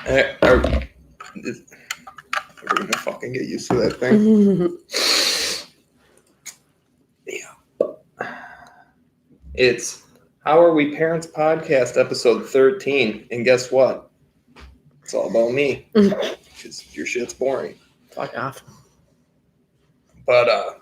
We're gonna fucking get used to that thing. Yeah. It's How Are We Parents podcast, episode 13. And guess what? It's all about me. Because your shit's boring. Fuck off. But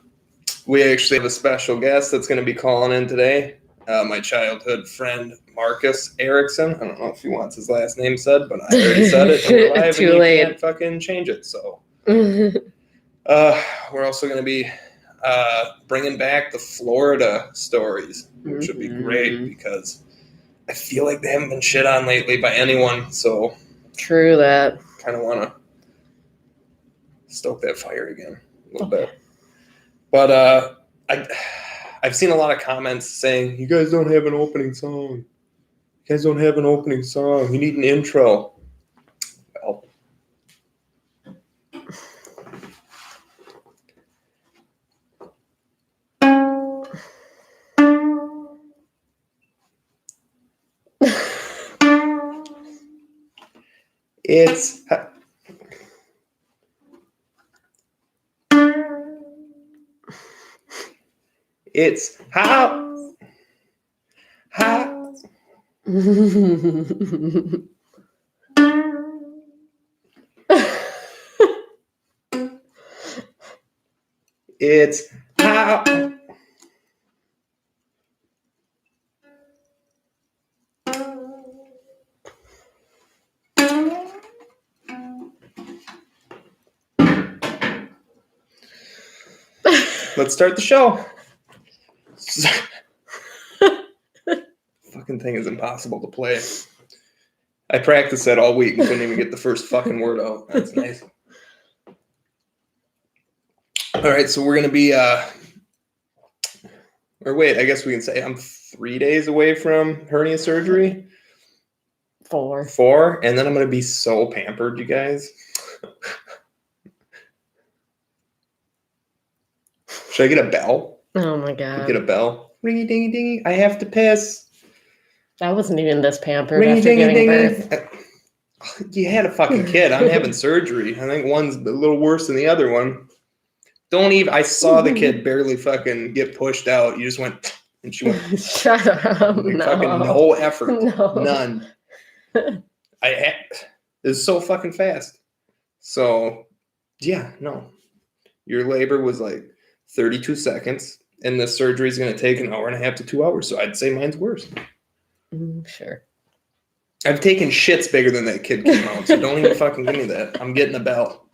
we actually have a special guest that's going to be calling in today. My childhood friend, Marcus Erickson. I don't know if he wants his last name said, but I already said it. And we're live Too and late. You can't fucking change it. So we're also going to be bringing back the Florida stories, which would be great because I feel like they haven't been shit on lately by anyone. So True that. kind of want to stoke that fire again a little bit. But I've seen a lot of comments saying, you guys don't have an opening song. You guys don't have an opening song. You need an intro. Well, it's how it's how Let's start the show. Fucking thing is impossible to play. I practiced that all week and couldn't even get the first fucking word out. That's nice. All right, so we're going to be, or wait, I guess we can say I'm 3 days away from hernia surgery. 4. And then I'm going to be so pampered, you guys. Should I get a bell? Oh my god. Get a bell. Ringy dingy dingy. I have to piss. I wasn't even this pampered Ringy after dingy giving dingy. birth. You had a fucking kid. I'm having surgery. I think one's a little worse than the other one. Don't even. I saw the kid barely fucking get pushed out. You just went, and she went. Shut up. Like, No. fucking no effort. No. None. It's so fucking fast. So, yeah, no. Your labor was like 32 seconds, and the surgery is going to take 1.5 hours to 2 hours. So I'd say mine's worse. Sure. I've taken shits bigger than that kid came out, so don't even fucking give me that. I'm getting a belt.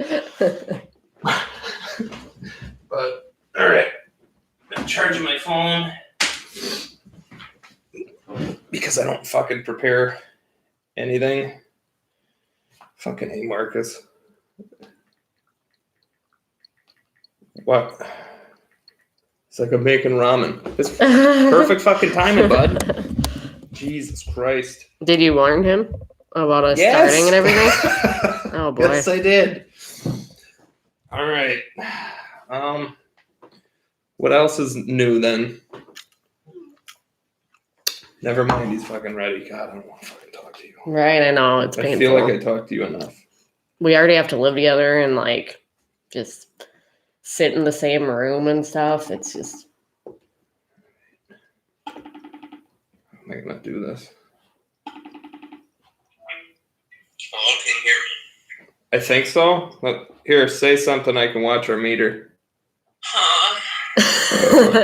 But, all right. I'm charging my phone because I don't fucking prepare anything. Fucking A, Marcus. What? It's like I'm making ramen. It's perfect fucking timing, bud. Jesus Christ. Did you warn him about us starting and everything? Oh boy. Yes, I did. All right. What else is new then? Never mind, he's fucking ready. God, I don't want to fucking talk to you. Right, I know. It's painful. I feel like I talked to you enough. We already have to live together and like just sit in the same room and stuff. It's just. Am I gonna do this? Hello, can you hear me? I think so. Here, say something. I can watch our meter. Huh?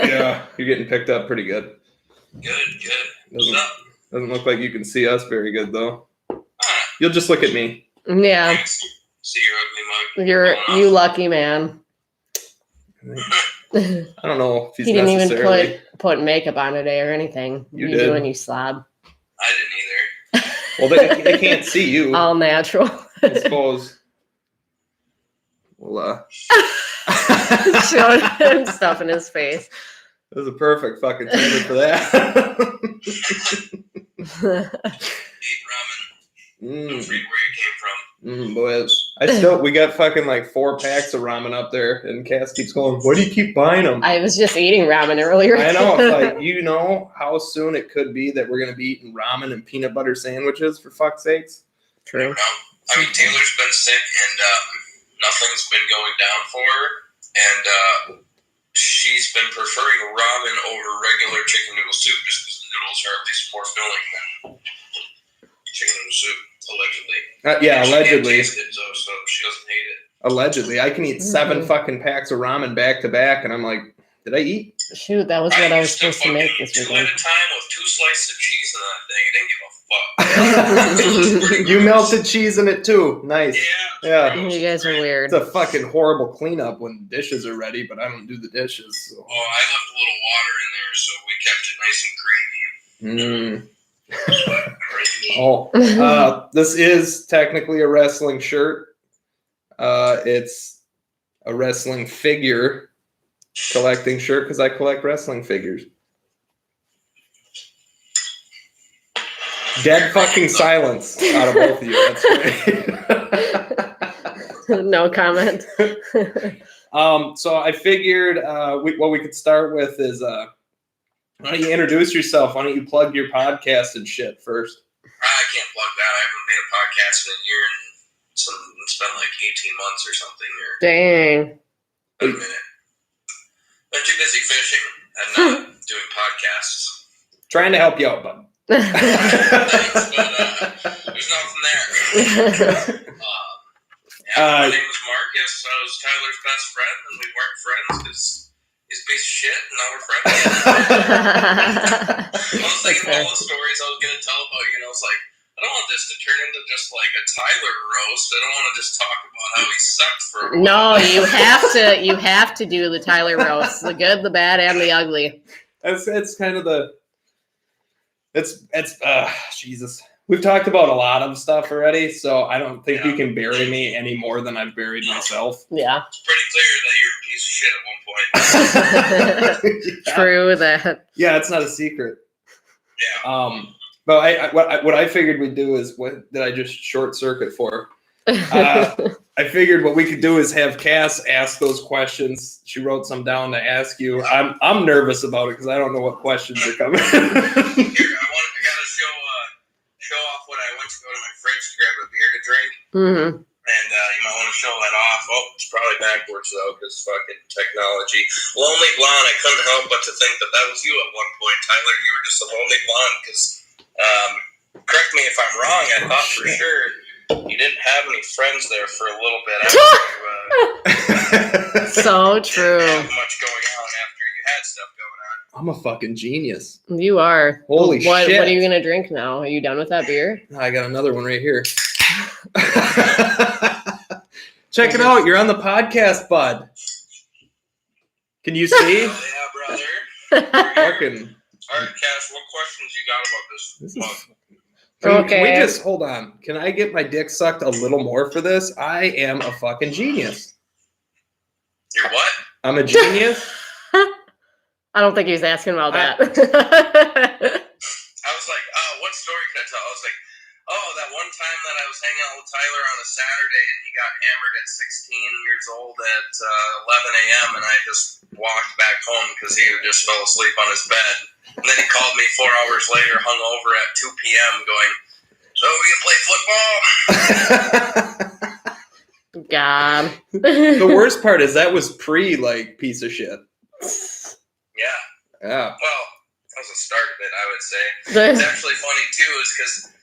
Yeah, you're getting picked up pretty good. Good. What's up? Doesn't look like you can see us very good though. You'll just look at me. Yeah. See your ugly mug. You lucky man. I don't know if he's He didn't necessarily. even put makeup on today or anything. You did. did. Doing, you slob. I didn't either. Well, they can't see you. All natural. I suppose. Well, Showing him stuff in his face. That was a perfect fucking timer for that. Eat ramen. Don't forget where you came from. Boy, we got fucking like 4 packs of ramen up there, and Cass keeps going, why do you keep buying them? I was just eating ramen earlier. I know, it's like, you know how soon it could be that we're going to be eating ramen and peanut butter sandwiches, for fuck's sakes? True. I mean, Taylor's been sick, and nothing's been going down for her, and she's been preferring ramen over regular chicken noodle soup just because the noodles are at least more filling than chicken noodle soup, allegedly. Yeah, She allegedly. can't taste it, so she doesn't hate it. Allegedly. I can eat 7 fucking packs of ramen back to back, and I'm like, did I eat? Shoot, that was what I was used to supposed to make fucking this 2 at weekend. a time with 2 slices of cheese in that thing. I didn't give a fuck. You melted cheese in it too. Nice. Yeah. Yeah. You guys are weird. It's a fucking horrible cleanup when dishes are ready, but I don't do the dishes. So. Well, I left a little water in there, so we kept it nice and creamy. Oh, this is technically a wrestling shirt. It's a wrestling figure collecting shirt because I collect wrestling figures. Dead fucking silence out of both of you. That's great. No comment. So I figured what we could start with is why don't you introduce yourself? Why don't you plug your podcast and shit first? I can't plug that. I haven't made a podcast in a year, and it's been like 18 months or something. Or Dang. been a minute. Been too busy fishing and not doing podcasts. Trying to help you out, bud. Thanks, but there's nothing there. My name was Marcus. I was Tyler's best friend, and we weren't friends because he's a piece of shit, and now we're friends. I was thinking of all the stories I was going to tell about you, and I was like, I don't want this to turn into just like a Tyler roast. I don't want to just talk about how he sucked for a while. No, you have to do the Tyler roast. The good, the bad, and the ugly. It's kind of Jesus. We've talked about a lot of stuff already, so I don't think you can bury me any more than I've buried myself. Yeah. It's pretty clear that you're a piece of shit at one point. True that. Yeah, it's not a secret. Yeah. But what I figured we'd do is what did I just short circuit for? I figured what we could do is have Cass ask those questions. She wrote some down to ask you. I'm nervous about it because I don't know what questions are coming. Here, I gotta show off what I went to go to my fridge to grab a beer to drink. Mm-hmm. And you might want to show that off. Oh, it's probably backwards though, because fucking technology. Lonely blonde. I couldn't help but to think that was you at one point, Tyler. You were just a lonely blonde. Because correct me if I'm wrong. I thought for sure you didn't have any friends there for a little bit. After So true. didn't have much going on after you had stuff going on. I'm a fucking genius. You are. Holy What shit. are you gonna drink now? Are you done with that beer? I got another one right here. Check it out. You're on the podcast, bud. Can you see? Yeah, brother. Fucking. All right, Cass, what questions you got about this This mug? is. Can we Okay. just hold on? Can I get my dick sucked a little more for this? I am a fucking genius. You're what? I'm a genius. I don't think he was asking about that. I was like, what story can I tell? I was like, that one time that I was hanging out with Tyler on a Saturday and he got hammered at 16 years old at 11 a.m. and I just walked back home because he just fell asleep on his bed. And then he called me 4 hours later, hungover at 2 p.m. going, so we can play football? God. The worst part is that was piece of shit. Yeah. Yeah. Well, that was the start of it, I would say. It's actually funny, too, is because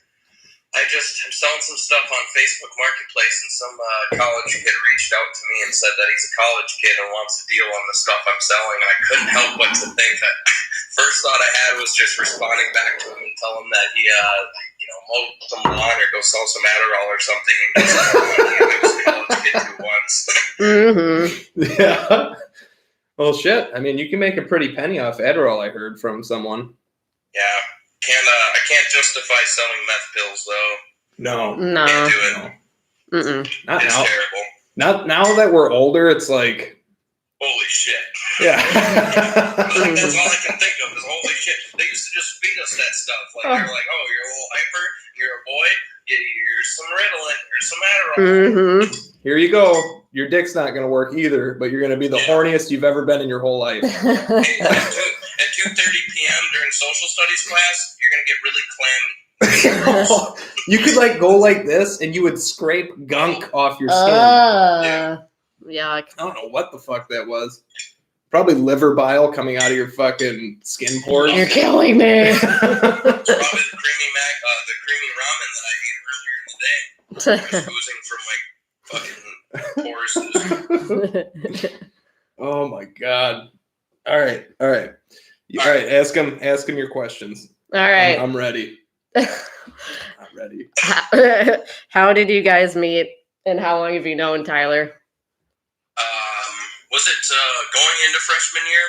I'm selling some stuff on Facebook Marketplace, and some college kid reached out to me and said that he's a college kid and wants a deal on the stuff I'm selling, and I couldn't help but to think that first thought I had was just responding back to him and tell him that he, mowed some lawn or go sell some Adderall or something and get some more money. I was a college kid too once. Mm-hmm. Yeah. Well, shit. I mean, you can make a pretty penny off Adderall, I heard from someone. Yeah. I can't justify selling meth pills, though. No. No. Can't do it. Mm-mm. Not It's now. terrible. Now that we're older, it's like, Holy shit. yeah. That's all I can think of is holy shit. They used to just feed us that stuff. Like, they're like, oh, you're a little hyper, you're a boy, here's some Ritalin, here's some Adderall. Mm-hmm. Here you go. Your dick's not going to work either, but you're going to be the horniest you've ever been in your whole life. Hey, at 2:30 p.m. during social studies class, you're going to get really clammy. You could like go like this, and you would scrape gunk off your skin. Yuck. I don't know what the fuck that was. Probably liver bile coming out of your fucking skin pores. You're killing me. It's probably the creamy ramen that I ate earlier in the day. It's oozing from my fucking pores. Oh my god! All right. Ask him your questions. All right. I'm ready. I'm ready. How did you guys meet, and how long have you known Tyler? Was it going into freshman year?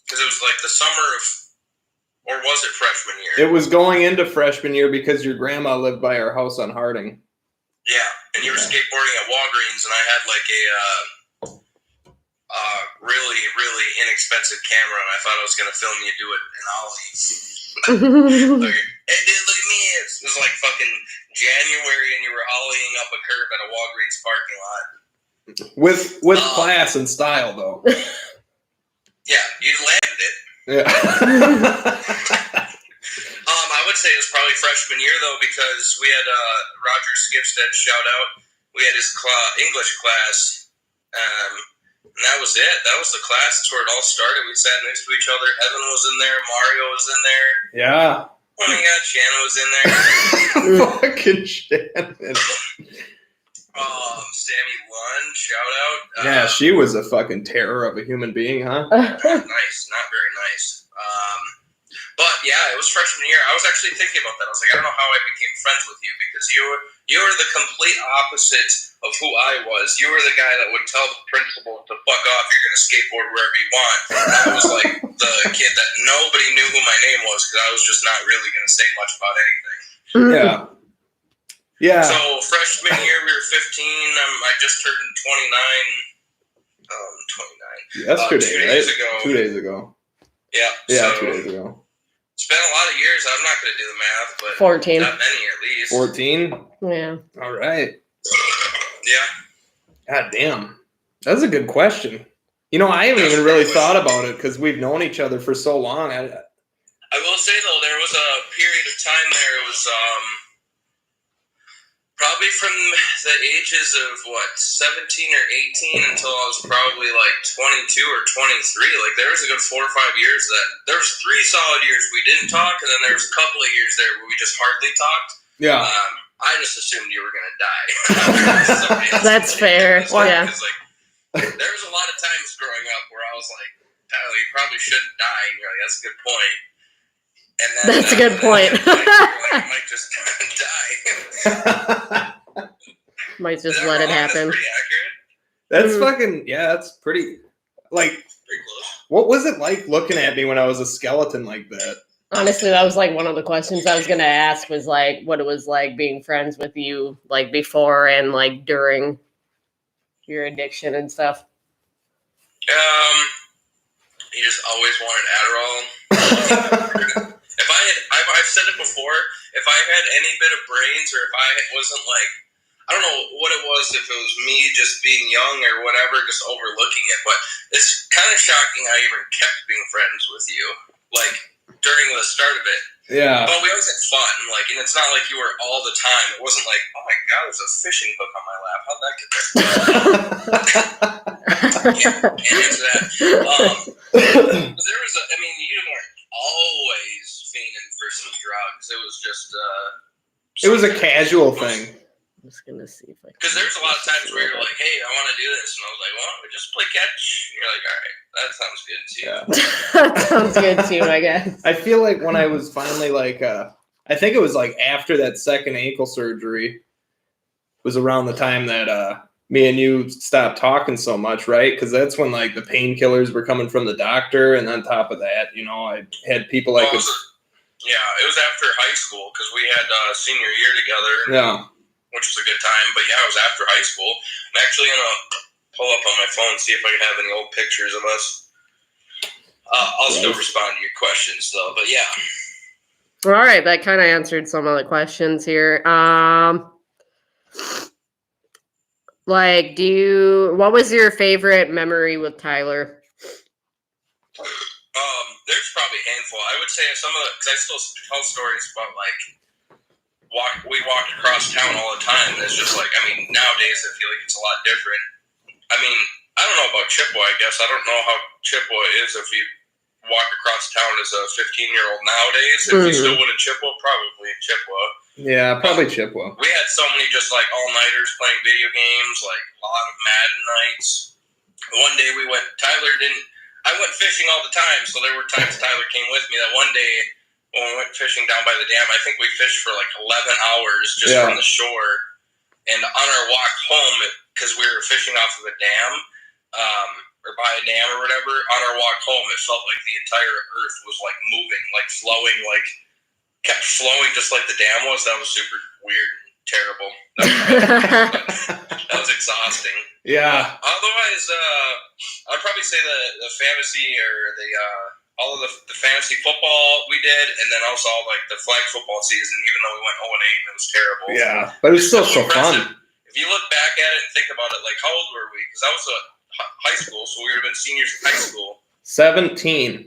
Because it was like the summer of, or was it freshman year? It was going into freshman year because your grandma lived by our house on Harding. Yeah, and you were skateboarding at Walgreens, and I had like a really, really inexpensive camera, and I thought I was going to film you do it in ollie. Like, hey, dude, look at me. It was like fucking January, and you were ollieing up a curb at a Walgreens parking lot. With class and style, though. Yeah, you landed it. Yeah. I would say it was probably freshman year, though, because we had Roger Skipstead, shout out. We had his English class, and that was it. That was the class. That's where it all started. We sat next to each other. Evan was in there. Mario was in there. Yeah. Oh my God, Shannon was in there. Fucking Shannon. Sammy Lund, shout out. Yeah, she was a fucking terror of a human being, huh? Nice, not very nice. But yeah, it was freshman year. I was actually thinking about that. I was like, I don't know how I became friends with you, because you were the complete opposite of who I was. You were the guy that would tell the principal to fuck off. You're gonna skateboard wherever you want. I was like the kid that nobody knew who my name was, because I was just not really gonna say much about anything. Yeah. Yeah. So freshman year, we were 15. I just turned 29. 29. Yesterday, 2 right? days ago. 2 days ago. Yeah. Yeah, so 2 days ago. it's been a lot of years. I'm not going to do the math, but 14. not many at least. 14? Yeah. All right. Yeah. God damn. That's a good question. You know, I haven't even really thought about it because we've known each other for so long. I will say, though, there was a period of time there. It was probably from the ages of, 17 or 18 until I was probably like 22 or 23. Like, there was a good 4 or 5 years there was 3 solid years we didn't talk, and then there was a couple of years there where we just hardly talked. Yeah. I just assumed you were going to die. That's fair. Yeah. Like, there was a lot of times growing up where I was like, Tyler, you probably shouldn't die. And you're like, that's a good point. And then, that's a good point. I might just die. Might just let it happen. That's pretty accurate. That's fucking, yeah, that's pretty, like, Pretty close. what was it like looking at me when I was a skeleton like that? Honestly, that was like one of the questions I was gonna ask, was like what it was like being friends with you, like before and like during your addiction and stuff. You just always wanted Adderall. I've said it before. If I had any bit of brains, or if I wasn't like, I don't know what it was, if it was me just being young or whatever, just overlooking it. But it's kind of shocking I even kept being friends with you, like during the start of it. Yeah. But we always had fun, like, and it's not like you were all the time. It wasn't like, oh my God, there's a fishing hook on my lap. How'd that get there? Can't answer that. There was you weren't always fiending for some drugs. It was just, It was a casual thing. I'm just gonna see if I can. Because there's a lot of times where you're like, hey, I want to do this. And I was like, well, we just play catch. And you're like, all right, that sounds good to you. Yeah. That sounds good too, I guess. I feel like when I was finally like, I think it was like after that second ankle surgery was around the time that me and you stopped talking so much, right? Because that's when like the painkillers were coming from the doctor, and on top of that, you know, I had people like, Well, it was after high school, because we had senior year together. yeah, Which was a good time. But yeah, it was after high school. I'm actually going to pull up on my phone, see if I can have any old pictures of us. I'll still respond to your questions, though. But yeah. All right, that kind of answered some of the questions here. Like, what was your favorite memory with Tyler? There's probably a handful. I would say some of the, because I still tell stories about like we walked across town all the time. And it's just like, I mean, nowadays I feel like it's a lot different. I mean, I don't know about Chippewa, I guess. I don't know how Chippewa is if you walk across town as a 15-year-old nowadays. If you still would in Chippewa, probably in Chippewa. Yeah, probably Chippewa. We had so many just like all-nighters playing video games, like a lot of Madden nights. One day I went fishing all the time, so there were times Tyler came with me that one day when we went fishing down by the dam, I think we fished for like 11 hours just from the shore. And on our walk home, because we were fishing off of a dam, or by a dam or whatever, on our walk home, it felt like the entire earth was like moving, like flowing, like kept flowing just like the dam was. That was super weird and terrible. That was exhausting. Yeah. Otherwise, I'd probably say the fantasy or all of the fantasy football we did, and then also like the flag football season. Even though we went 0-8 and it was terrible. Yeah, but it was still so impressive. fun. If you look back at it and think about it, like how old were we? Because I was high school, so we would have been seniors in high school. 17.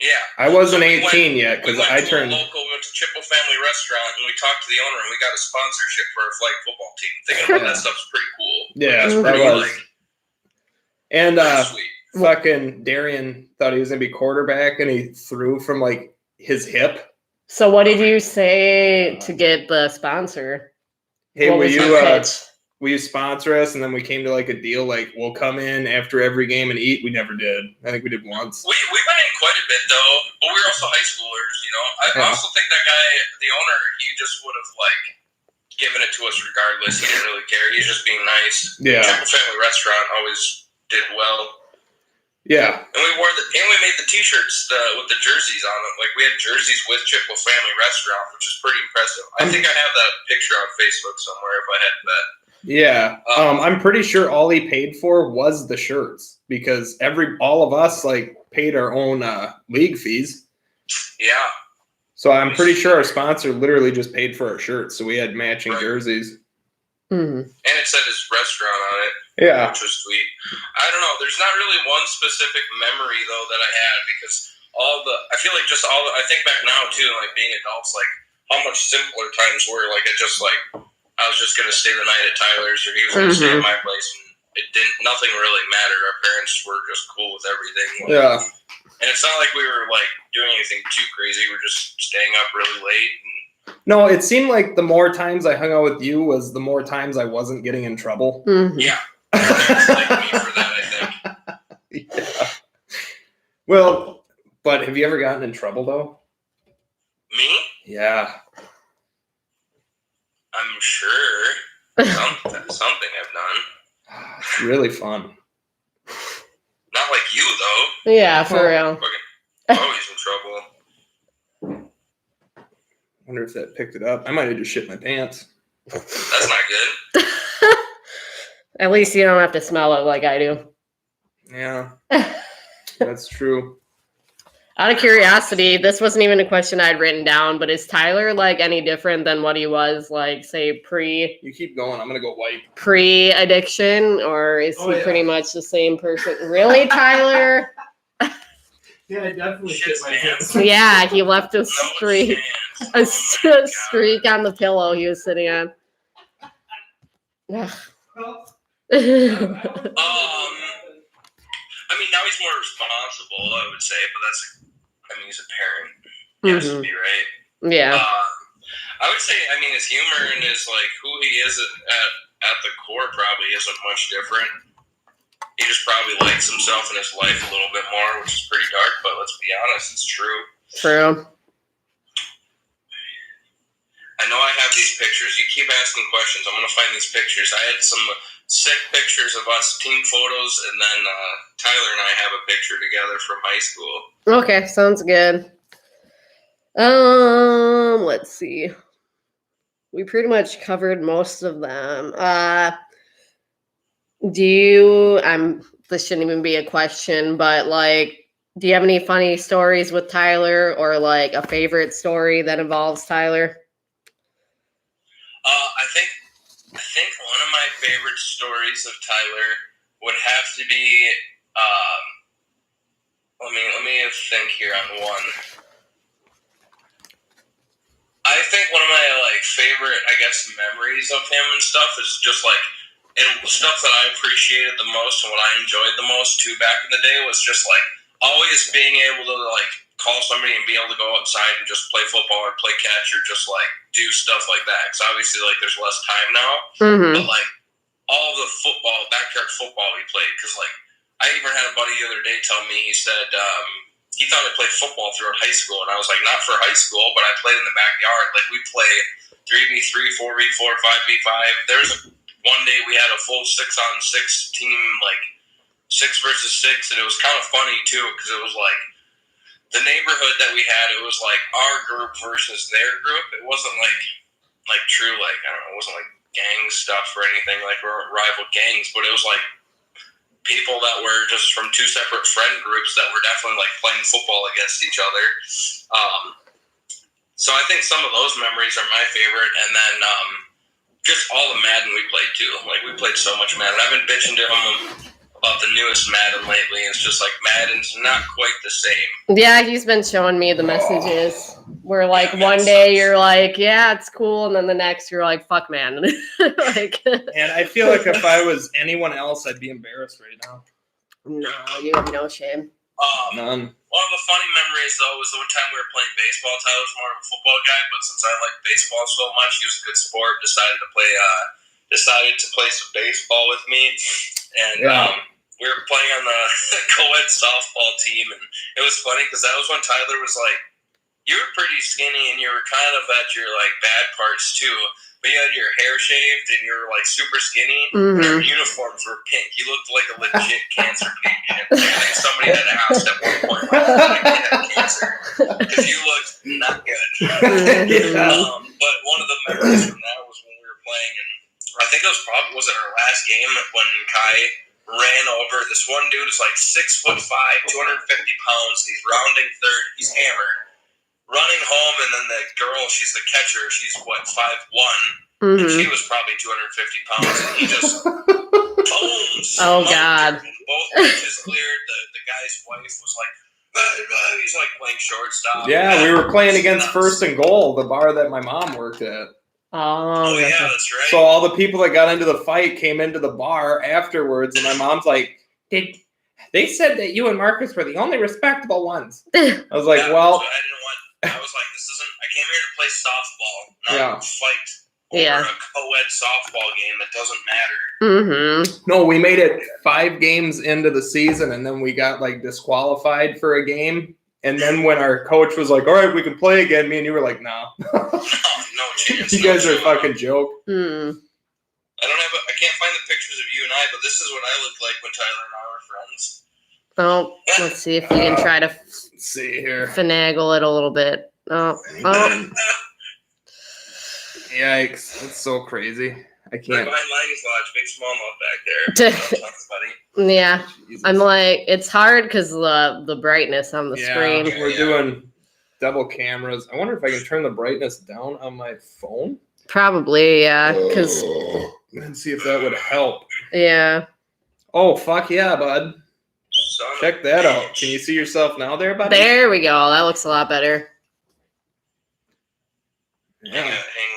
Yeah. I wasn't So we 18 yet because I turned. We went to Chippewa Family Restaurant and we talked to the owner and we got a sponsorship for our flag football team. Thinking about that stuff's pretty cool. Yeah, that's that pretty, was. And sweet. fucking Darian thought he was gonna be quarterback and he threw from like his hip. So what did you say to get the sponsor? Hey, What will you sponsor us? And then we came to like a deal like we'll come in after every game and eat. We never did. I think we did once. We went in quite a bit though, but we were also high schoolers, you know. I also think that guy, the owner, he just would have like given it to us regardless. He didn't really care. He's just being nice. Yeah. Chippewa Family Restaurant always did well. Yeah. And we made the T-shirts with the jerseys on them. Like we had jerseys with Chippewa Family Restaurant, which is pretty impressive. I think I have that picture on Facebook somewhere. If I had that. Yeah. I'm pretty sure all he paid for was the shirts because all of us like paid our own league fees. Yeah. So I'm pretty sure our sponsor literally just paid for our shirts, so we had matching jerseys. Mm-hmm. And it said his restaurant on it. Yeah. Which was sweet. I don't know. There's not really one specific memory though that I had because I feel like I think back now too, like being adults, like how much simpler times were. Like it just like I was just gonna stay the night at Tyler's or he was gonna stay at my place, and nothing really mattered. Our parents were just cool with everything. Like, Yeah. and it's not like we were like doing anything too crazy. We're just staying up really late. No, it seemed like the more times I hung out with you was the more times I wasn't getting in trouble. Mm-hmm. Yeah. Like me for that, I think. Yeah. Well, but have you ever gotten in trouble though? Me? Yeah. I'm sure. Something I've done. It's really fun. Not like you though. Yeah, for real. Always in trouble. Wonder if that picked it up. I might have just shit my pants. That's not good. At least you don't have to smell it like I do. Yeah. That's true. Out of curiosity, this wasn't even a question I'd written down, but is Tyler like any different than what he was like, say, You keep going. I'm gonna go wipe. pre-addiction, or is he pretty much the same person? Really, Tyler? Yeah, I definitely Shit shit my pants. Yeah, he left a No streak, chance. a streak on the pillow he was sitting on. Ugh. I mean, now he's more responsible, I would say, but he's a parent. He has to be, right? Yeah. I would say, his humor and his, like, who he is at the core probably isn't much different. He just probably likes himself and his life a little bit more, which is pretty dark, but let's be honest, it's true. True. I know I have these pictures. You keep asking questions. I'm going to find these pictures. I had some sick pictures of us, team photos, and then Tyler and I have a picture together from high school. Okay, sounds good. Let's see. We pretty much covered most of them. This shouldn't even be a question, but like, do you have any funny stories with Tyler or like a favorite story that involves Tyler? I think one of my favorite stories of Tyler would have to be, let me think here on one. I think one of my like favorite, I guess, memories of him and stuff is just like, and stuff that I appreciated the most and what I enjoyed the most too back in the day was just like always being able to like call somebody and be able to go outside and just play football or play catch or just like do stuff like that. Because obviously, like, there's less time now, but like all the football, backyard football we played. Because like I even had a buddy the other day tell me, he said he thought I played football throughout high school, and I was like, not for high school, but I played in the backyard. Like we played 3v3, 4v4, 5v5. There's one day we had a full 6-on-6 team, like 6 versus 6, and it was kind of funny too because it was like the neighborhood that we had. It was like our group versus their group. It wasn't like true, like, I don't know, it wasn't like gang stuff or anything like we're rival gangs, but it was like people that were just from two separate friend groups that were definitely like playing football against each other. So I think some of those memories are my favorite, and then just all the Madden we played too. Like we played so much Madden. I've been bitching to him about the newest Madden lately. It's just like Madden's not quite the same. Yeah, he's been showing me the messages where like Yeah, one man, day sucks. you're like, yeah, it's cool, and then the next you're like, fuck, man. Like, And I feel like if I was anyone else, I'd be embarrassed right now. no, you have no shame. None. One of the funny memories though was the one time we were playing baseball. Tyler's more of a football guy, but since I like baseball so much, he was a good sport. Decided to play some baseball with me, and we were playing on the co-ed softball team, and it was funny because that was when Tyler was like, you were pretty skinny and you were kind of at your like bad parts too, but you had your hair shaved and you were like super skinny, and your uniforms were pink. You looked like a legit cancer patient. I think somebody had asked at one point why you had cancer because you looked not good. But one of the memories from that was when we were playing, and I think it was it our last game when Kai ran over this one dude who's like 6'5", 250 pounds. He's rounding third. He's hammered, running home, and then the girl, she's the catcher. She's what, 5'1", and she was probably 250 pounds, and he just boom. Oh God! Both pitches cleared. The guy's wife was like, he's like playing shortstop. Yeah, we were playing against First and Goal, the bar that my mom worked at. Oh, Yeah, that's right. So all the people that got into the fight came into the bar afterwards, and my mom's like, they said that you and Marcus were the only respectable ones. I was like, Yeah, well, so I was like, this isn't, I came here to play softball, not fight Yeah. over a co-ed softball game that doesn't matter. no, we made it 5 games into the season, and then we got like disqualified for a game. And then when our coach was like, all right, we can play again, me and you were like, no. No chance. You guys are a fucking joke. I can't find the pictures of you and I, but this is what I looked like when Tyler and I were friends. Oh, let's see if you can try to Let's see here. finagle it a little bit. Oh. Yikes. That's so crazy. I Right can't. behind Laney's Lodge, big smallmouth back there. Thanks, buddy. Yeah, Jesus. I'm like, it's hard because the brightness on the screen. We're doing double cameras. I wonder if I can turn the brightness down on my phone. Probably, yeah, because And see if that would help. yeah. Oh, fuck yeah, bud. Son of Check a that out. bitch. Can you see yourself now there, buddy? There we go. That looks a lot better. Hang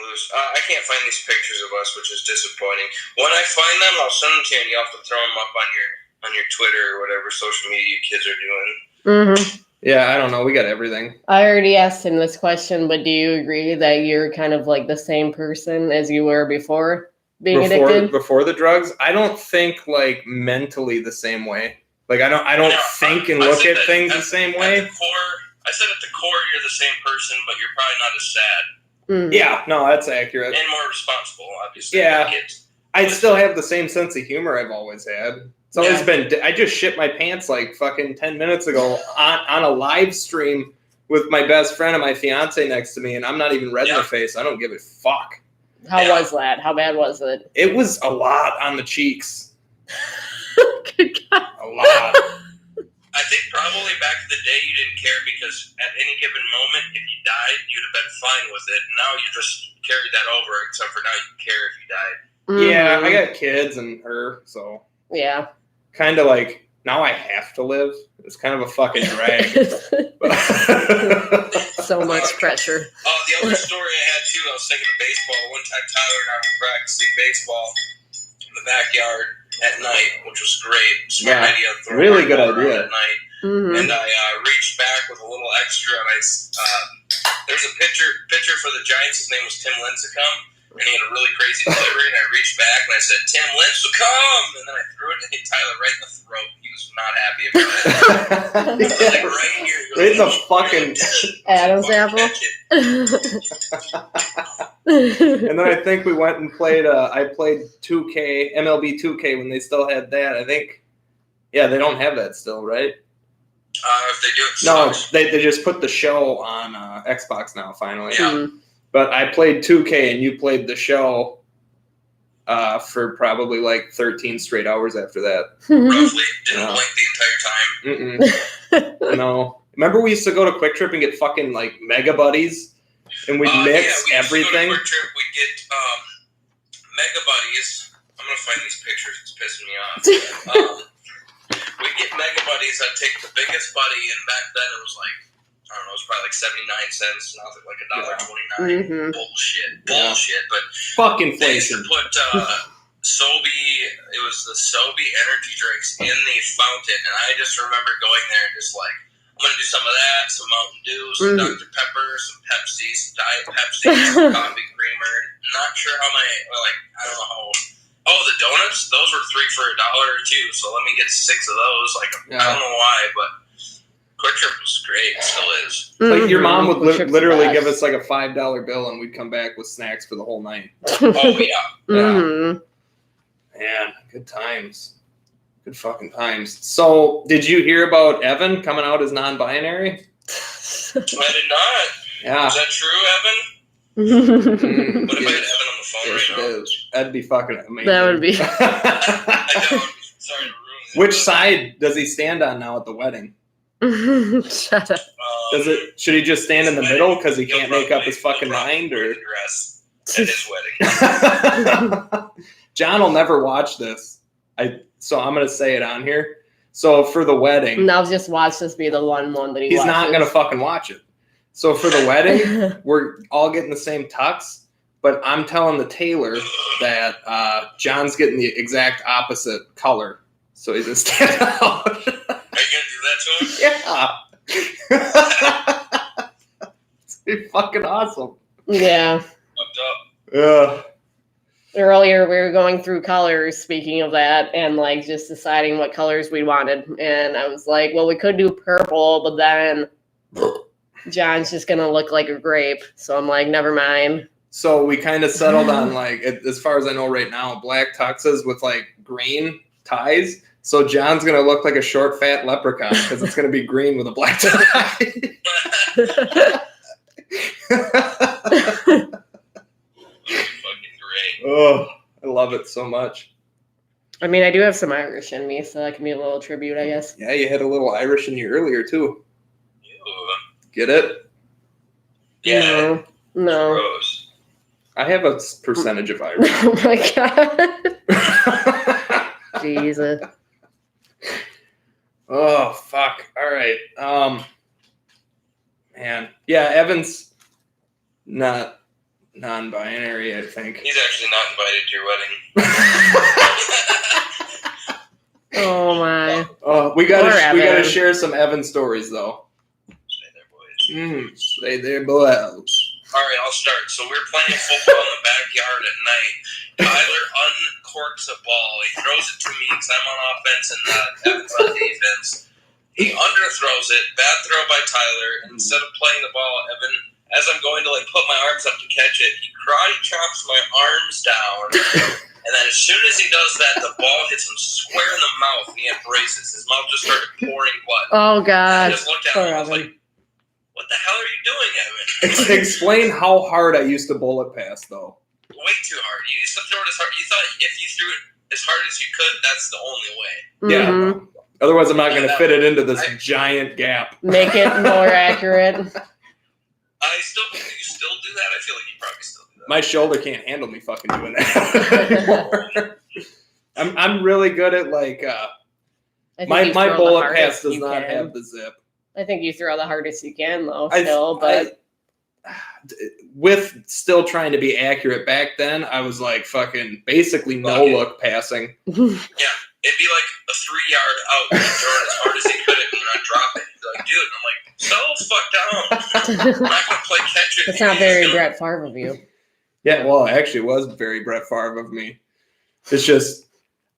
loose. I can't find these pictures of us, which is disappointing. When I find them, I'll send them to you, and you have to throw them up on your Twitter or whatever social media you kids are doing. Yeah, I don't know. We got everything. I already asked him this question, but do you agree that you're kind of like the same person as you were before being addicted? Before the drugs, I don't think like mentally the same way. Like I don't think and I look said at that things the at same the way. core, I said at the core you're the same person, but you're probably not as sad Yeah, no, that's accurate. and more responsible, obviously. Yeah. than kids. I still have the same sense of humor I've always had. It's always been. I just shit my pants like fucking 10 minutes ago on a live stream with my best friend and my fiance next to me, and I'm not even red in the face. I don't give a fuck. How was that? How bad was it? It was a lot on the cheeks. Good God. A lot. I think probably back in the day you didn't care because at any given moment, if you died, you'd have been fine with it. Now you just carried that over, except for now you care if you died. Yeah, I got kids and her, so Yeah. kind of like now I have to live. It's kind of a fucking drag. So much pressure. The other story I had too, I was thinking of baseball. One time Tyler and I were practicing baseball in the backyard at night, which was great. Smart idea. Really good idea. At night. Mm-hmm. And I reached back with a little extra, and there's a pitcher for the Giants. His name was Tim Lincecum, and he had a really crazy delivery. And I reached back and I said, "Tim Lincecum," and then I threw it and hit Tyler right in the throat. He was not happy about it. Like right here, Right in the fucking Adam's apple. And then I think we went and played. I played 2K, MLB 2K when they still had that. I think, yeah, they don't have that still, right? If they do, it No, sucks. they just put the show on Xbox now. Finally, Yeah. But I played 2K and you played the show for probably like 13 straight hours after that. Roughly, didn't No. blink the entire time. Mm-mm. No. Remember we used to go to Quick Trip and get fucking like Mega Buddies, and we'd mix we used everything. To go to Quick Trip, we'd get Mega Buddies. I'm gonna find these pictures. It's pissing me off. We get Mega Buddies. I'd take the biggest buddy, and back then it was like, I don't know, it was probably like 79 cents. Now it's like $1.29. Mhm. Bullshit. Yeah. But Fuck they used to inflation. put Sobe. It was the Sobe energy drinks in the fountain, and I just remember going there and just like, I'm gonna do some of that, some Mountain Dew, some Dr. Pepper, some Pepsi, some Diet Pepsi, some coffee creamer. Not sure how I don't know how. Oh, the donuts, those were 3 for $1 or $2. So let me get 6 of those. Like I don't know why, but Quick Trip was great. It still is. Like your mom would Quick Trip's literally the give best. us like a $5 bill, and we'd come back with snacks for the whole night. Oh yeah. Mhm. Man, good times. Good fucking times. So, did you hear about Evan coming out as non-binary? I did not. Yeah. Is that true, Evan? Mm, What if I had yes. Evan on the phone Yes, right it now? is. That'd be fucking amazing. That would be. I don't. Sorry to ruin it. Which side does he stand on now at the wedding? Shut up. Does it? Should he just stand in the middle because he He'll can't make up his probably- fucking he'll probably mind, wear or the dress at his wedding. John will never watch this. So I'm gonna say it on here. So for the wedding, Now just watch this be the one that he he's watches. not gonna fucking watch it. So for the wedding, we're all getting the same tux, but I'm telling the tailor that John's getting the exact opposite color. So he just stand out. Are you gonna do that to him? Yeah. It's gonna be fucking awesome. Yeah. Fucked up. Yeah. Earlier we were going through colors, speaking of that, and like just deciding what colors we wanted. And I was like, well, we could do purple, but then John's just gonna look like a grape. So I'm like, never mind. So we kind of settled on like, as far as I know right now, black tuxes with like green ties. So John's gonna look like a short, fat leprechaun because it's gonna be green with a black tie. Fucking great. Oh, I love it so much. I mean, I do have some Irish in me, so that can be a little tribute, I guess. Yeah, you had a little Irish in you earlier too. Ew. Get it? Yeah. No. Gross. I have a percentage of Irish. Oh my god. Jesus. Oh fuck! All right. Man, yeah, Evan's not non-binary. I think. He's actually not invited to your wedding. Oh my. We gotta Poor we gotta Evan. share some Evan stories though. Stay there, boys. Stay there, boys. All right, I'll start. So we're playing football in the backyard at night. Tyler uncorks a ball. He throws it to me because I'm on offense and Evan's on defense. He underthrows it. Bad throw by Tyler. And instead of playing the ball, Evan, as I'm going to like put my arms up to catch it, he karate chops my arms down. And then as soon as he does that, the ball hits him square in the mouth, and he had braces. His mouth just started pouring blood. Oh I god. just looked at Poor him and I was Evan. like, what the hell are you doing, Evan? Explain how hard I used to bullet pass though. Way too hard. You used to throw it as hard. You thought if you threw it as hard as you could, that's the only way. Yeah. Mhm. Otherwise, I'm not going to fit it into this giant gap. Make it more accurate. You still do that? I feel like you probably still do that. My shoulder can't handle me fucking doing that. I'm really good at like I think My you throw the bullet hardest pass does you not can. have the zip. I think you throw the hardest you can though. I- Still, but With still trying to be accurate back then, I was like fucking basically no look passing. It'd be like a 3-yard out and throw it as hard as he could it and then drop it. He'd be like, dude, and I'm like, settle the fuck down. I'm not gonna play catch it. it's not very Brett Favre of you. Yeah, well, actually, it was very Brett Favre of me. It's just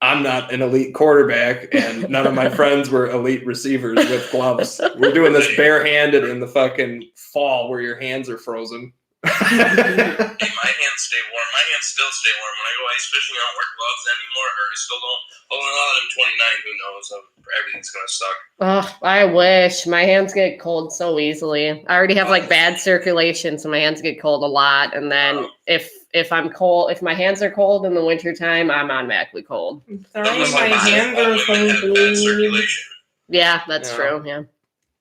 I'm not an elite quarterback, and none of my friends were elite receivers with gloves. We're doing this barehanded in the fucking fall where your hands are frozen. Hey, my hands stay warm. My hands still stay warm. When I go ice fishing, I don't wear gloves anymore, or I still don't. Well, now that I'm 29, who knows? Everything's gonna suck. Oh, I wish. My hands get cold so easily. I already have like bad circulation, so my hands get cold a lot. And then if I'm cold, if my hands are cold in the wintertime, I'm automatically cold. Sorry, my hands are so bad circulation. Yeah, that's Yeah. true. Yeah.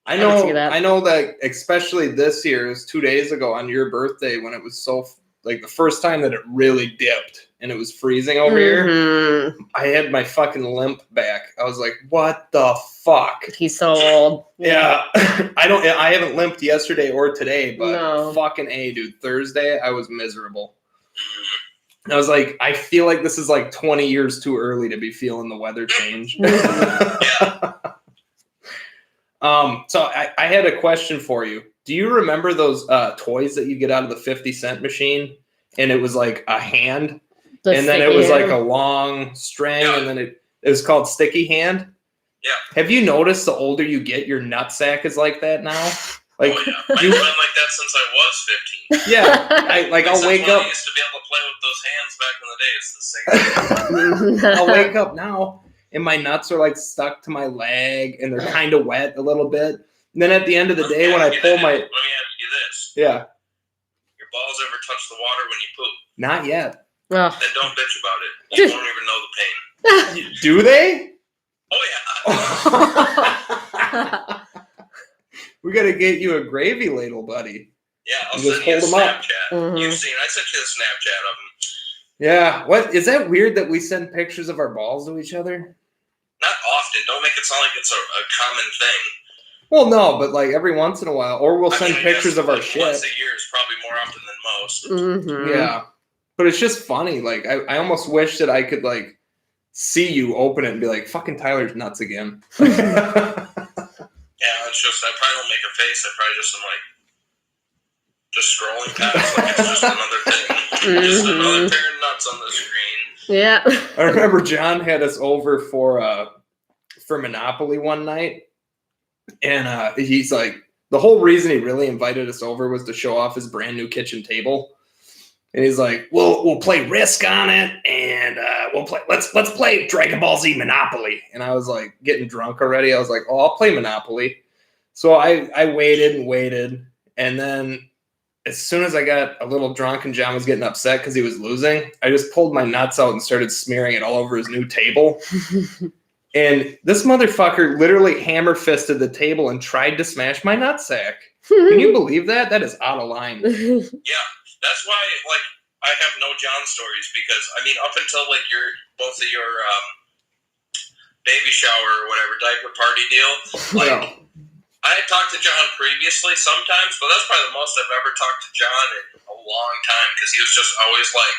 I can see know. that. I know that, especially this year. It was 2 days ago on your birthday when it was so like the first time that it really dipped and it was freezing over here. Mhm. I had my fucking limp back. I was like, "What the fuck?" He's so old. Yeah, I haven't limped yesterday or today, but No. fucking A, dude. Thursday, I was miserable. I was like, I feel like this is like 20 years too early to be feeling the weather change. So I had a question for you. Do you remember those toys that you get out of the 50-cent machine? And it was like a hand, and then it was like a long string, and then it was called sticky hand. Yeah. Have you noticed the older you get, your nutsack is like that now? Like, Oh, yeah. I've been like that since I was 15. yeah, I'll wake When up. I used to be able to play with those hands back in the day. It's the same. I'll wake up now, and my nuts are like stuck to my leg, and they're kind of wet a little bit. And then at the end of the day, when I pull my Let me ask you this: yeah, your balls ever touch the water when you poop? not yet. Ugh. Then don't bitch about it. You won't even know the pain. Do they? Oh yeah. We gotta get you a gravy ladle, buddy. Yeah, I'll You just send you a hold 'em up. Snapchat. Mhm. You've seen? I sent you the Snapchat of them. Yeah. What is that weird that we send pictures of our balls to each other? Not often. Don't make it sound like it's a common thing. Well, no, but like every once in a while, or we'll I send mean, I pictures guess of our like shit. Once a year is probably more often than most. Mhm. Yeah. But it's just funny. Like I almost wish that I could like see you open it and be like, fucking Tyler's nuts again. Yeah, it's just I probably don't make a face. I probably just am like just scrolling past like it's just another thing. Just another pair of nuts on the screen. Yeah. I remember John had us over for Monopoly one night, and he's like, the whole reason he really invited us over was to show off his brand new kitchen table. And he's like, we'll play Risk on it, and let's play Dragon Ball Z Monopoly. And I was like getting drunk already. I was like, oh, I'll play Monopoly. So I waited and waited, and then as soon as I got a little drunk and John was getting upset because he was losing, I just pulled my nuts out and started smearing it all over his new table. And this motherfucker literally hammer fisted the table and tried to smash my nutsack. Can you believe that? That is out of line. Yeah, that's why like I have no John stories because I mean up until like both of your baby shower or whatever diaper party deal, like Yeah. I had talked to John previously sometimes, but that's probably the most I've ever talked to John in a long time because he was just always like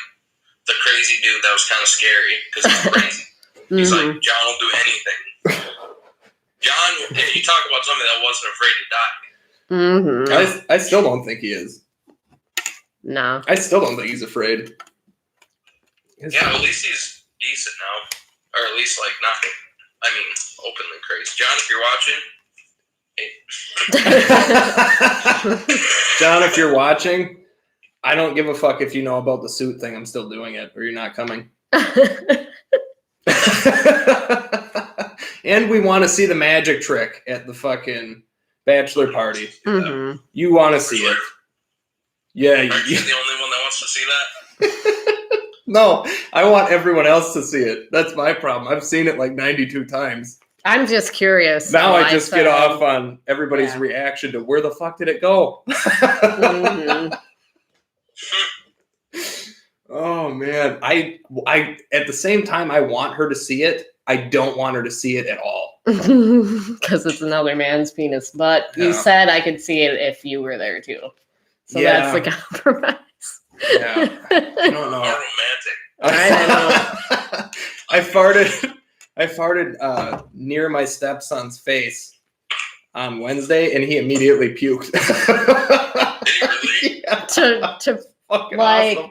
the crazy dude that was kind of scary because he's crazy. He's like, John will do anything. John, if you talk about somebody that wasn't afraid to die. Mm-hmm. I still don't think he is. No. I still don't think he's afraid. Yeah, at least he's decent now. Or at least, like, not, I mean, openly crazy. John, if you're watching, John, if you're watching, I don't give a fuck if you know about the suit thing. I'm still doing it, or you're not coming. And we want to see the magic trick at the fucking bachelor party. Mhm. You want to see it. Yeah. aren't you the only one that wants to see that? No, I want everyone else to see it. That's my problem. I've seen it like 92 times. I'm just curious. Now so I just get said- off on everybody's Yeah. reaction to where the fuck did it go? Mhm. Oh man, I at the same time I want her to see it. I don't want her to see it at all. Because it's another man's penis. But you Yeah. said I could see it if you were there too. So Yeah. that's the compromise. Yeah. I don't know. How romantic. I I farted near my stepson's face on Wednesday, and he immediately puked. Did he really? Yeah, to fucking like, awesome.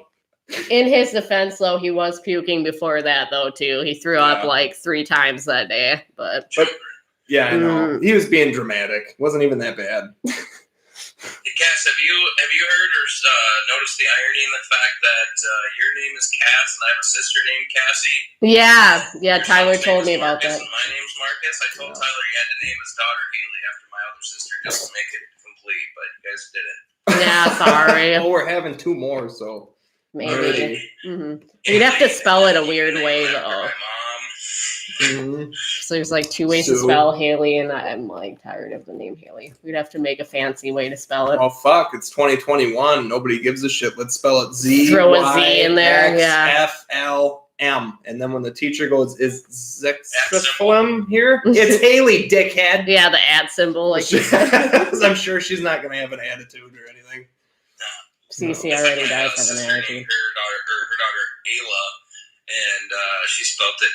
in his defense, though, he was puking before that, though, too. He threw up Yeah. like 3 times that day. But Yeah, I know. He was being dramatic. Wasn't even that bad. Hey, Cass, have you heard or noticed the irony in the fact that your name is Cass and I have a sister named Cassie? yeah, Your Tyler son's name told is me about Marcus that. And my name's Marcus. I told Yeah. Tyler he had to name his daughter Haley after my other sister just to make it complete, but you guys didn't. Yeah, sorry. Well, we're having 2 more, so Maybe. already. You'd have to spell it a weird way, Named after though. My mom. Mhm. So there's like 2 ways to Sue. spell Haley, and I'm like tired of the name Haley. We'd have to make a fancy way to spell it. Well, fuck, it's 2021. Nobody gives a shit. Let's spell it Z. Throw a Z in there, yeah. FLM. And then when the teacher goes, is Zexiflum here? It's Haley, dickhead. Yeah, the @ symbol, like you said. I'm sure she's not going to have an attitude or anything. CC It's like already my does have an sister attitude. named her daughter Ayla, and she spelled it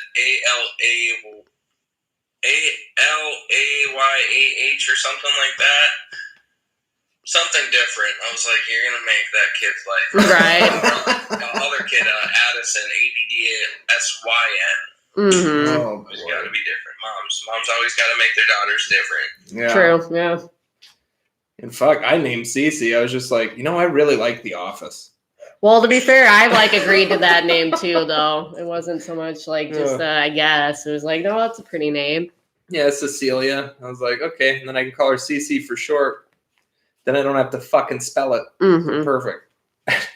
ALAYAH or something like that. Something different. I was like, you're gonna make that kid's life Right. The other kid, Addison, ADDSYN. Mm-hmm. Oh, It's boy. got to be different. Moms always got to make their daughters different. Yeah. True, yeah. And fuck, I named Cece. I was just like, I really like The Office. Well, to be fair, I like agreed to that name too, though. It wasn't so much like just I guess. It was like, no, that's a pretty name. Yeah, Cecilia. I was like, okay. And then I can call her Cece for short. Then I don't have to fucking spell it. Mm-hmm. Perfect.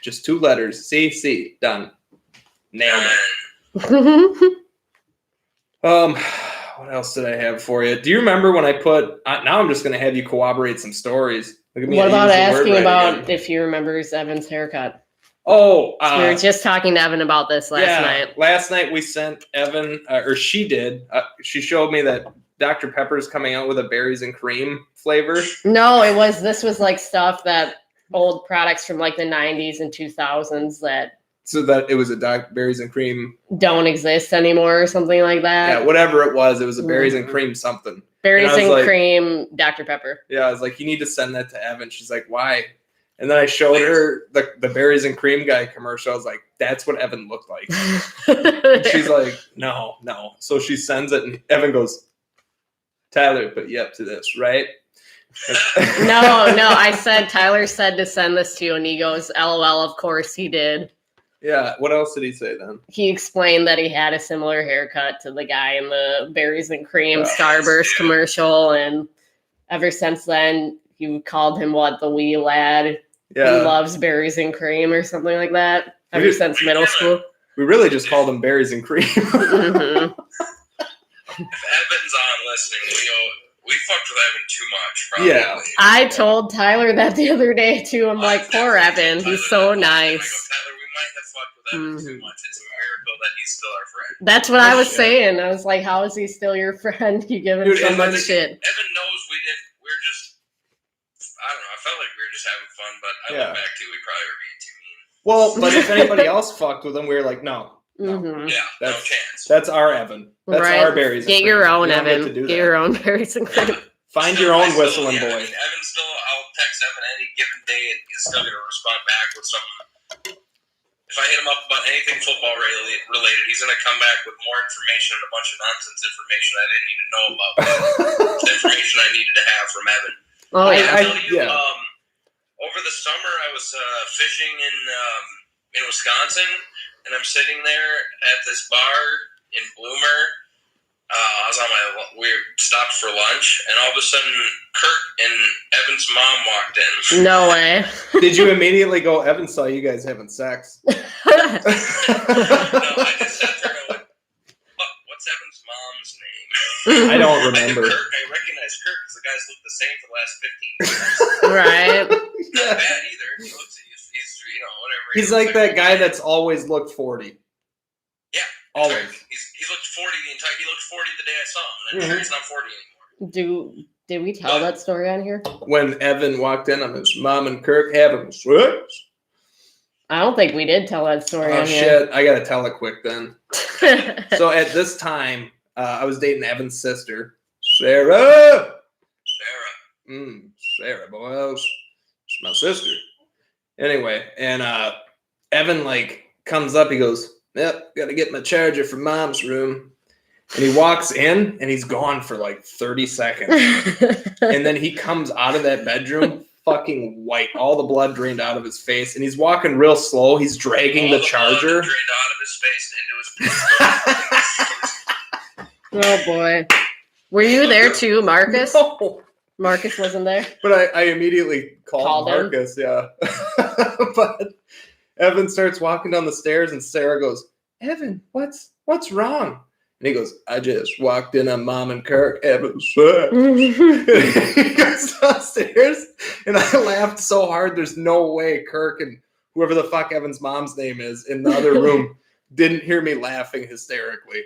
Just 2 letters. CC. Done. Nailed it. What else did I have for you? Do you remember when I put? Now I'm just going to have you corroborate some stories. Look at me. What I about used the word asking right about again. if he remembers Evan's haircut? Oh, We were just talking to Evan about this last night. Last night we sent Evan, or she did. She showed me that Dr. Pepper's coming out with a berries and cream flavor. No, this was like stuff that old products from like the 90s and 2000s that So that it was a berries and cream. don't exist anymore or something like that. Yeah, whatever it was a berries and cream something. Berries And I was and like- cream, Dr. Pepper. Yeah, I was like, you need to send that to Evan. She's like, why? And then I showed her the berries and cream guy commercial. I was like, that's what Evan looked like. And she's like, no. So she sends it, and Evan goes, Tyler put you up to this, right? No, I said Tyler said to send this to you, and he goes, LOL, of course he did. Yeah. What else did he say then? He explained that he had a similar haircut to the guy in the berries and cream Oh, Starburst commercial, and ever since then, you called him the wee lad who Yeah. loves berries and cream or something like that. Ever since middle school. We really just called them berries and cream. Mhm. If Evan's on listening, we fucked with Evan too much. Probably. Yeah. I told Tyler that the other day too. I'm like, poor Evan, he's so nice. Tyler, we might have fucked with Evan too much. It's a miracle that he's still our friend. That's what I was Shit. saying. I was like, how is he still your friend? You give him Dude, so and much the- shit. Evan knows we didn't. We're just. I don't know. I felt like we were just having fun, but I Yeah. look back to we probably were being too mean. Well, but if anybody else fucked with him, we were like, no. Mhm. Yeah, no That's- chance. That's our Evan. That's Right. our berries. and Get cream. your own, You don't get Evan. to do Get that. your own berries and cream. Find Still- your I own still- whistling yeah, boy. I mean, Evan still. I'll text Evan any given day, and he's still gonna respond back with something. If I hit him up about anything football related, he's gonna come back with more information and a bunch of nonsense information I didn't need to know about. The information I needed to have from Evan. Oh yeah. I'll tell you, yeah. over the summer I was fishing in Wisconsin, and I'm sitting there at this bar in Bloomer. We stopped for lunch, and all of a sudden, Kurt and Evan's mom walked in. No way. Did you immediately go, Evan saw you guys having sex? No, I just sat there and I went, what's Evan's mom's name? I don't I remember. recognize Kurt because the guys look the same for the last 15 years. Right. Not bad either. He looks, he's whatever. He's like that guy that's always looked 40. Yeah. Always. He looked 40 the entire. He looked 40 the day I saw him. And I'm sure he's not 40 anymore. Did we tell that story on here? When Evan walked in on his mom and Kirk having sex. I don't think we did tell that story Oh on shit! I gotta tell it quick then. here. So at this time, I was dating Evan's sister, Sarah. Sarah, boys, it's my sister. Anyway, and Evan like comes up. He goes, "Yep, got to get my charger from Mom's room." And he walks in, and he's gone for like 30 seconds. And then he comes out of that bedroom, fucking white, all the blood drained out of his face, and he's walking real slow. He's dragging the charger. Blood drained out of his face into his Oh boy, were you there too, Marcus? No. Marcus wasn't there. But I immediately called him? Marcus, yeah. But Evan starts walking down the stairs, and Sarah goes, "Evan, what's wrong?" And he goes, "I just walked in on Mom and Kirk having sex." He goes downstairs, and I laughed so hard. There's no way Kirk and whoever the fuck Evan's mom's name is in the other room didn't hear me laughing hysterically.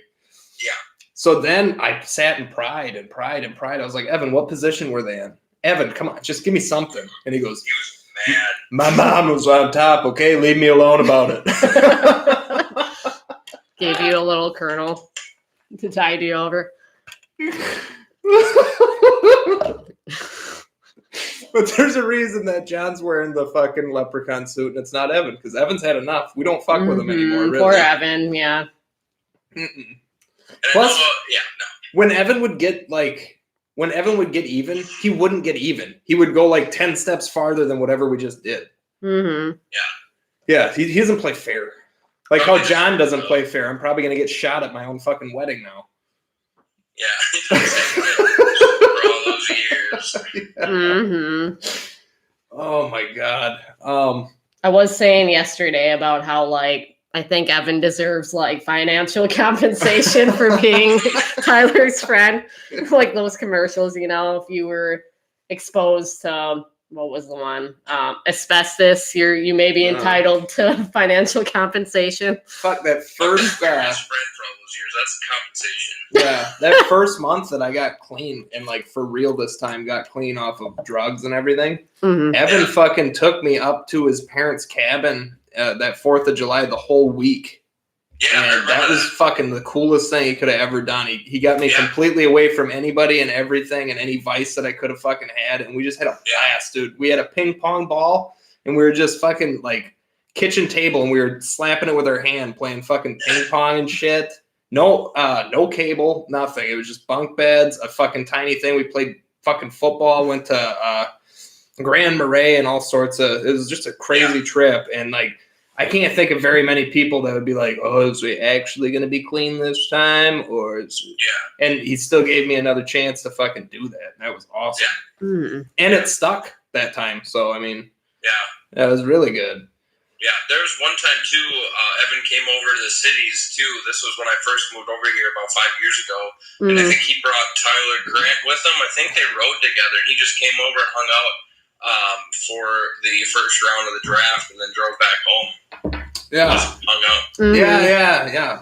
Yeah. So then I sat and pried. I was like, "Evan, what position were they in? Evan, come on, just give me something." And he goes, He was mad. "My mom was on top, okay? Leave me alone about it." Gave you a little kernel to tide you over. But there's a reason that John's wearing the fucking leprechaun suit and it's not Evan, because Evan's had enough. We don't fuck with him anymore, really. Poor Evan, yeah. Mm-mm. Plus, Plus, when Evan would get even, he wouldn't get even. He would go like 10 steps farther than whatever we just did. Mm-hmm. Yeah, he doesn't play fair. Like how John doesn't play fair. I'm probably going to get shot at my own fucking wedding now. Yeah. For all those years. Mm-hmm. Oh my God. I was saying yesterday about how, like, I think Evan deserves, like, financial compensation for being Tyler's friend. Like those commercials, you know, if you were exposed to, what was the one? Asbestos, you may be entitled to financial compensation. Fuck that first friend for all those years. That's the compensation. Yeah, that first month that I got clean and like for real this time got clean off of drugs and everything. Mm-hmm. Evan fucking took me up to his parents' cabin that 4th of July the whole week. Yeah, And that was fucking the coolest thing he could have ever done. He got me completely away from anybody and everything and any vice that I could have fucking had. And we just had a blast, dude. We had a ping pong ball and we were just fucking like kitchen table and we were slapping it with our hand playing fucking ping pong and shit. No cable, nothing. It was just bunk beds, a fucking tiny thing. We played fucking football, went to Grand Marais and all sorts of, it was just a crazy trip. And like, I can't think of very many people that would be like, "Oh, is we actually going to be clean this time?" Or is And he still gave me another chance to fucking do that. That was awesome. Yeah. Mm. And it stuck that time. So, I mean, Yeah. that was really good. Yeah, there was one time too, Evan came over to the cities too. This was when I first moved over here about 5 years ago. And I think he brought Tyler Grant with him. I think they rode together and he just came over and hung out for the first round of the draft and then drove back home. Yeah. Just hung out. Mm. Yeah.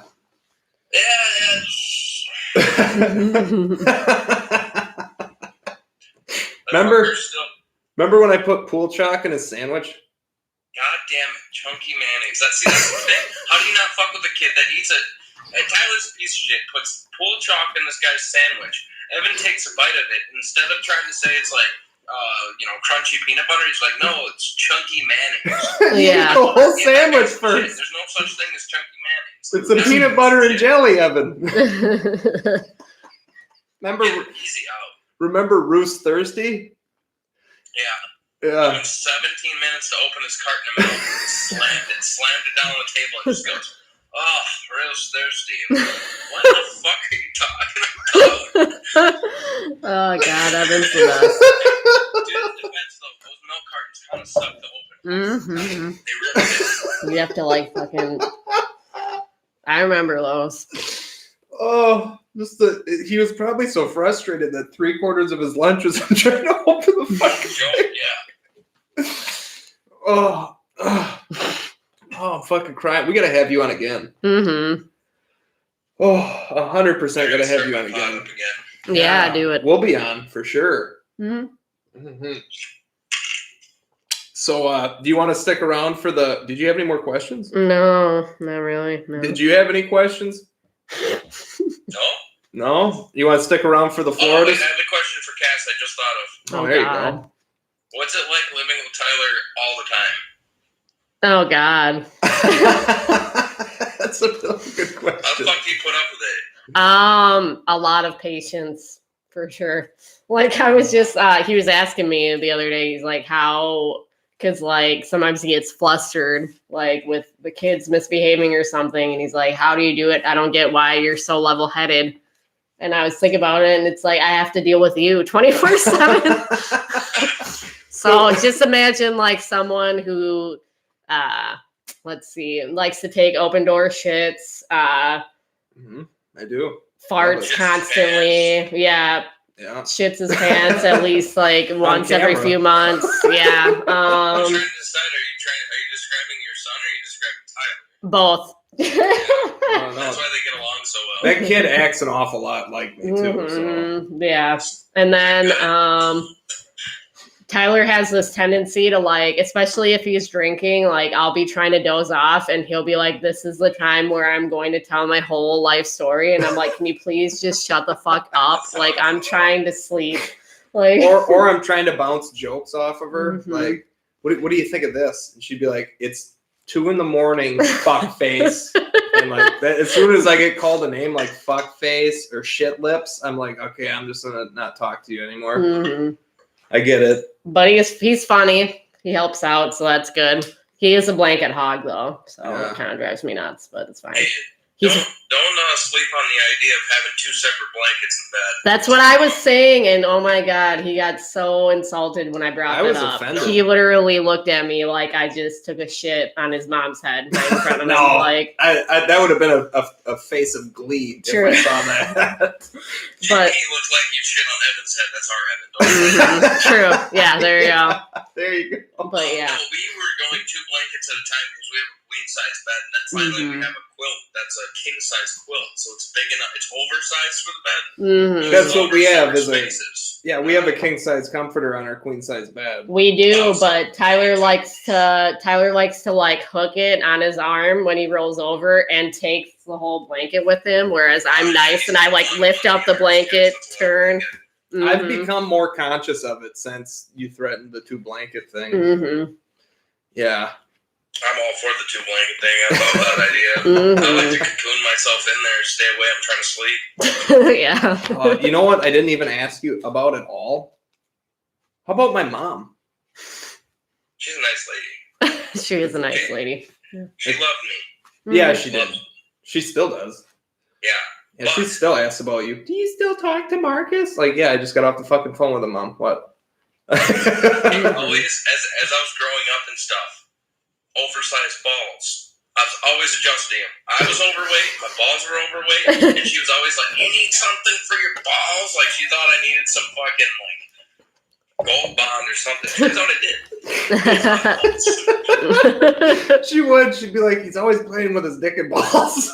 Remember when I put pool chalk in his sandwich? God damn it, chunky mayonnaise. That's the thing. How do you not fuck with a kid that eats it? And Tyler's a piece of shit puts pool chalk in this guy's sandwich. Evan takes a bite of it. Instead of trying to say it's like, crunchy peanut butter, he's like, no, it's chunky mayonnaise. Yeah. The whole sandwich first. There's no such thing as chunky mayonnaise. It's a peanut butter and jelly, Evan. Easy out. Remember Roos Thirsty? Yeah. Yeah. It took him 17 minutes to open his carton of milk and slammed it down on the table and just goes, "Oh, Roos Thirsty." What the fuck are you talking about? Oh God, Evan's the best. Dude, defense though, those milk cartons kind of suck to open. Mm-hmm. They really did. You have to like fucking. I remember those. Oh, he was probably so frustrated that 3/4 of his lunch was him trying to open the fucking thing. Yeah. Oh, I'm fucking crying. We gotta have you on again. Mm-hmm. Oh, 100% gonna have Start you my on pod again. up again. Yeah, do it. We'll be on for sure. Mhm. So, do you want to stick around for the? Did you have any more questions? No, not really. No. Did you have any questions? No? No. You want to stick around for the Oh, Florida? wait, I have a question for Cass I just thought of. Oh, Oh, there God. you go. What's it like living with Tyler all the time? Oh God. That's a really good How the question. fuck do you put up with it? A lot of patience for sure. Like I was just he was asking me the other day, he's like, how, because like sometimes he gets flustered, like with the kids misbehaving or something, and he's like, how do you do it? I don't get why you're so level headed. And I was thinking about it, and it's like I have to deal with you 24/7. So just imagine like someone who let's see, likes to take open door shits, Mhm, I do. farts constantly. Yeah, Yeah. shits his pants at least like once every camera. few months. Yeah. I'm trying to decide, are you describing your son or are you describing Tyler? Both. I don't know. That's why they get along so well. That kid acts an awful lot like me too. So. Mhm, yeah. And then Tyler has this tendency to like, especially if he's drinking, like I'll be trying to doze off and he'll be like, this is the time where I'm going to tell my whole life story. And I'm like, can you please just shut the fuck up? Like I'm trying to sleep. Like or I'm trying to bounce jokes off of her. Mhm. Like, what do you think of this? And she'd be like, it's 2 a.m, fuck face. And like that, as soon as I get called a name like fuck face or shit lips, I'm like, okay, I'm just gonna not talk to you anymore. Mhm. I get it. But he's funny. He helps out, so that's good. He is a blanket hog though, so Yeah. it kind of drives me nuts, but it's fine. Hey, He's don't sleep on the idea of having 2 separate blankets in bed. That's what I was saying, and oh my God, he got so insulted when I brought I that was up. offended. He literally looked at me like I just took a shit on his mom's head right in front of him. No. Like, I that would have been a face of glee True. if I saw that. But- he looked like you shit on Evan's head. That's our Evan. Don't mhm, true. Yeah, there you go. There you go. But yeah. No, we were going 2 blankets at a time because we have a queen size bed, and then finally we have a quilt that's a king size quilt, so it's big enough. It's oversized for the bed. Mhm. That's what we have is a spaces. yeah, we have a king size comforter on our queen size bed. We do, but Tyler likes to like hook it on his arm when he rolls over and takes the whole blanket with him, whereas I'm nice and I like lift up the blanket, turn. I've Mhm. become more conscious of it since you threatened the 2 blanket thing. Mhm. Yeah. I'm all for the 2 blanket thing. I love that idea. I like to Mhm. cocoon myself in there, stay away. I'm trying to sleep. Yeah. You know what? I didn't even ask you about at all. How about my mom? She's a nice lady. She is a nice lady. She loved me. Yeah, Mhm. she did. She still does. Yeah. Yeah, she still asks about you. Do you still talk to Marcus? Like, yeah, I just got off the fucking phone with him, Mom. What? Always, as I was growing up and stuff, oversized balls. I was always adjusting them. I was overweight. My balls were overweight, and she was always like, "You need something for your balls." Like she thought I needed some fucking like gold bond or something. Turns out I did. She would. She'd be like, he's always playing with his dick and balls.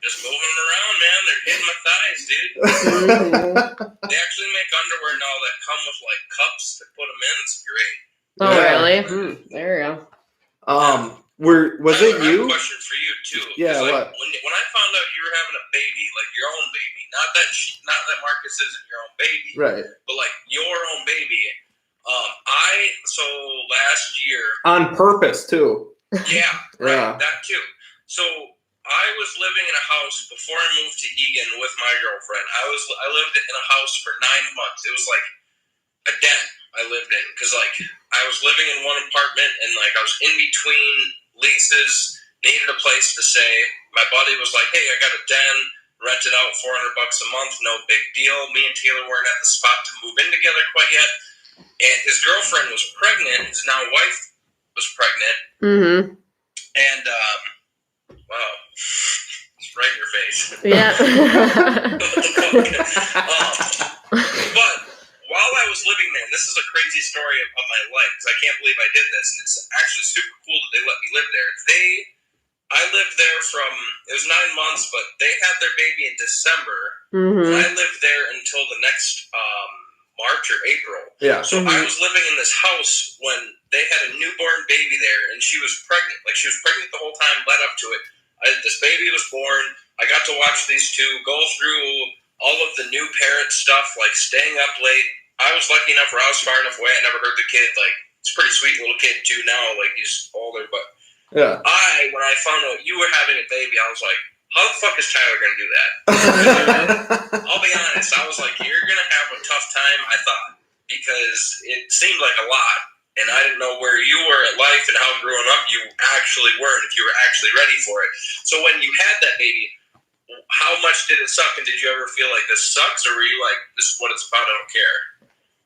Just moving them around, man. They're hitting my thighs, dude. They actually make underwear now that come with like cups to put them in. It's great. Oh, Yeah. really? There you go. Was it I have a you? question for you too. Yeah, 'Cause, like, what? When I found out you were having a baby, like your own baby, not that Marcus isn't your own baby, Right. but like your own baby. So last year, On purpose, too. yeah, right, Yeah. that too. So I was living in a house before I moved to Egan with my girlfriend. I lived in a house for 9 months. It was like a den I lived in because like I was living in one apartment and like I was in between leases, needed a place to stay. My buddy was like, "Hey, I got a den, rented out $400 a month, no big deal." Me and Taylor weren't at the spot to move in together quite yet, and his girlfriend was pregnant. His now wife was pregnant, Mm-hmm. and wow, it's right in your face. Yeah. But while I was living there, and this is a crazy story of my life because I can't believe I did this, and it's actually super cool that they let me live there. I I lived there it was 9 months, but they had their baby in December. Mm-hmm. And I lived there until the next March or April. Yeah. So I was living in this house when they had a newborn baby there, and she was pregnant. Like, she was pregnant the whole time, led up to it. This baby was born. I got to watch these two go through all of the new parent stuff, like staying up late. I was lucky enough where I was far enough away. I never heard the kid. Like, it's a pretty sweet little kid, too, now. Like, he's older. But Yeah. when I found out you were having a baby, I was like, how the fuck is Tyler going to do that? I'll be honest. I was like, you're going to have a tough time, I thought, because it seemed like a lot. And I didn't know where you were at life and how growing up you actually were and if you were actually ready for it. So when you had that baby, how much did it suck? And did you ever feel like this sucks? Or were you like, this is what it's about, I don't care?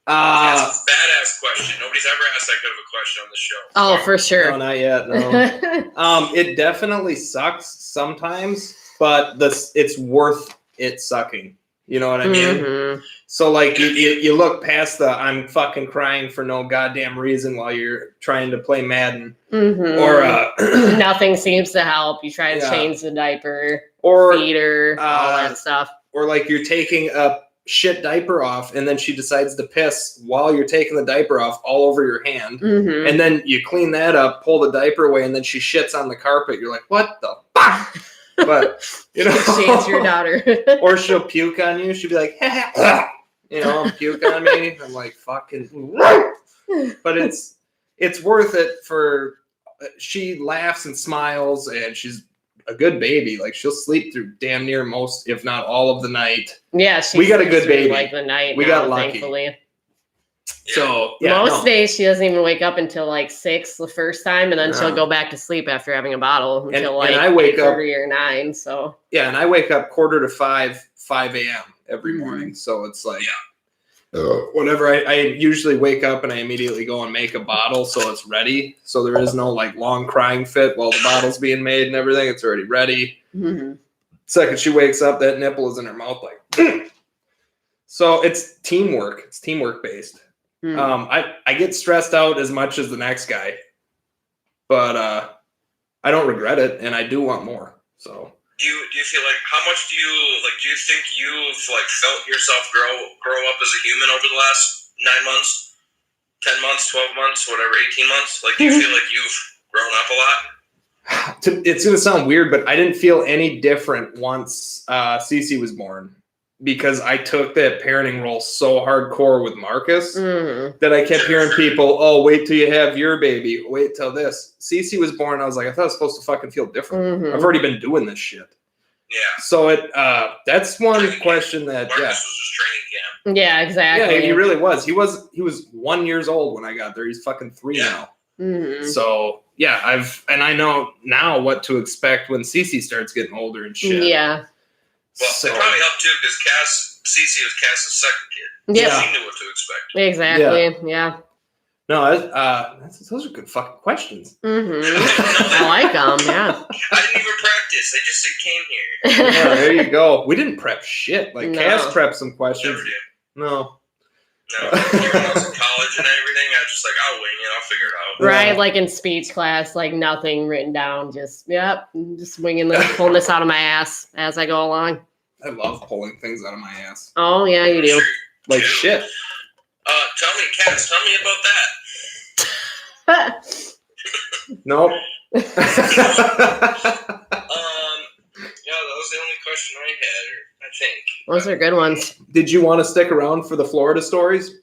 That's a badass question. Nobody's ever asked that good of a question on the show. Oh, for sure. No, not yet. No. It definitely sucks sometimes, but it's worth it sucking. You know what I mean? Mm-hmm. So like you look past the I'm fucking crying for no goddamn reason while you're trying to play Madden, Mm-hmm. or nothing seems to help. You try to Yeah. change the diaper, or feeder, all that stuff. or like you're taking a shit diaper off and then she decides to piss while you're taking the diaper off all over your hand. Mm-hmm. And then you clean that up, pull the diaper away, and then she shits on the carpet. You're like, what the fuck? But, you know. Shade's your daughter. Or she'll puke on you. She'll be like, you know, puke on me. I'm like, fucking. But it's worth it for. She laughs and smiles, and she's a good baby. Like, she'll sleep through damn near most, if not all of the night. Yeah, We got a good baby. Like the night. We now, got lucky. Thankfully. So, yeah. Most days she doesn't even wake up until like 6 the first time, and then she'll go back to sleep after having a bottle until like I wake up 8:30 or 9. So yeah, and I wake up 4:45, 5 a.m. every morning. So it's like whenever I usually wake up and I immediately go and make a bottle so it's ready. So there is no like long crying fit while the bottle's being made and everything. It's already ready. mm-hmm. Second she wakes up, that nipple is in her mouth like. So it's teamwork. It's teamwork based. Mm-hmm. I get stressed out as much as the next guy, but I don't regret it, and I do want more. So Do you feel like how much do you think you've like felt yourself grow up as a human over the last 9 months, 10 months, 12 months, whatever, 18 months? Like, do you feel like you've grown up a lot? It's gonna sound weird, but I didn't feel any different once Cece was born, because I took that parenting role so hardcore with Marcus that I kept hearing people, oh, wait till you have your baby, wait till this. Cece was born, I was like, I thought I was supposed to fucking feel different. Mm-hmm. I've already been doing this shit. Yeah. So that's one question that Marcus was just training camp. Yeah, exactly. Yeah, he really was. He was 1 year old when I got there. He's fucking 3 now. Mm-hmm. So yeah, I know now what to expect when Cece starts getting older and shit. Yeah. Well, So, it probably helped too because Cece was Cass's second kid. Yeah. So she knew what to expect. Exactly. Yeah. no, those are good fucking questions. Mm-hmm. I like them. Yeah. I didn't even practice. I just came here. Yeah, there you go. We didn't prep shit. Like No. Cass prepped some questions. Never did. No. No, even when I was in college and everything, I was just like, I'll wing it. I'll figure it out. Right, Yeah. like in speech class, like nothing written down, just winging this, pulling this out of my ass as I go along. I love pulling things out of my ass. Oh yeah, you do. Like shit. Tell me, Cass, tell me about that. Nope. Yeah, that was the only question I had, I think. Those are good ones. Did you want to stick around for the Florida stories?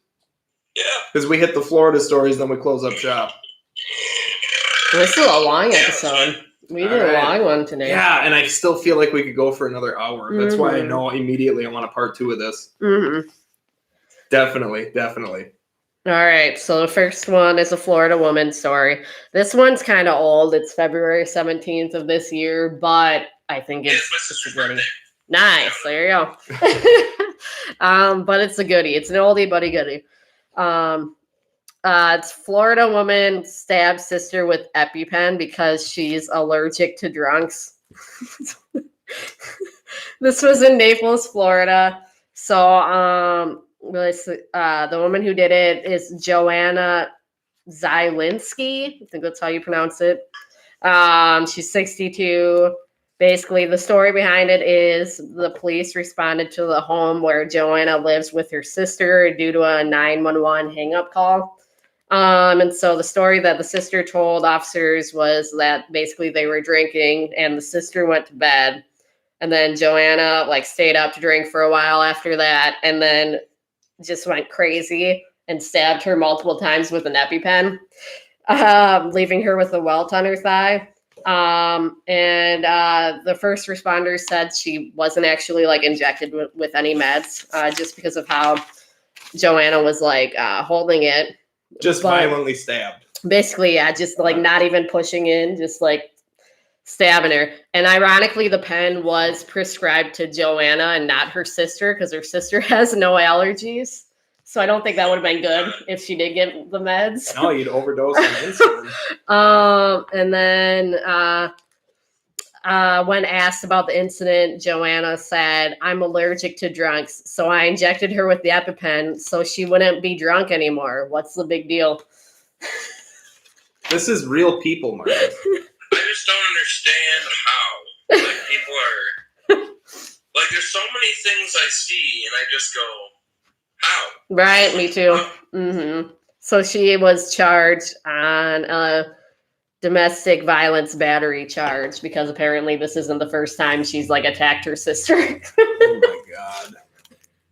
Yeah. Because we hit the Florida stories, then we close up shop. This is a long episode. We did All a right. long one today. Yeah, and I still feel like we could go for another hour. That's why I Mhm. know immediately I want a part 2 of this. Mm-hmm. Definitely. All right, so the first one is a Florida woman story. This one's kind of old. It's February 17th of this year, but I think It's it's my a sister's goodie. birthday. Nice. There you go. But it's a goodie. It's an oldie but a goodie. It's Florida woman stabs sister with EpiPen because she's allergic to drunks. This was in Naples, Florida. So the woman who did it is Joanna Zielinski. I think that's how you pronounce it. She's 62. Basically, the story behind it is the police responded to the home where Joanna lives with her sister due to a 911 hang-up call. And so the story that the sister told officers was that basically they were drinking and the sister went to bed. And then Joanna like stayed up to drink for a while after that and then just went crazy and stabbed her multiple times with an EpiPen, leaving her with a welt on her thigh. The first responders said she wasn't actually like injected with any meds, just because of how Joanna was like holding it. Just But violently stabbed. basically, yeah, just like not even pushing in, just like stabbing her. And ironically, the pen was prescribed to Joanna and not her sister because her sister has no allergies. So I don't think that would have been good if she did get the meds. No, you'd overdose on insulin. And then when asked about the incident, Joanna said, "I'm allergic to drunks, so I injected her with the EpiPen so she wouldn't be drunk anymore. What's the big deal?" This is real people, Mark. I just don't understand how. Like, people are. Like, there's so many things I see, and I just go, how? Right, me too. So she was charged on a domestic violence battery charge because apparently this isn't the first time she's like attacked her sister. Oh my god.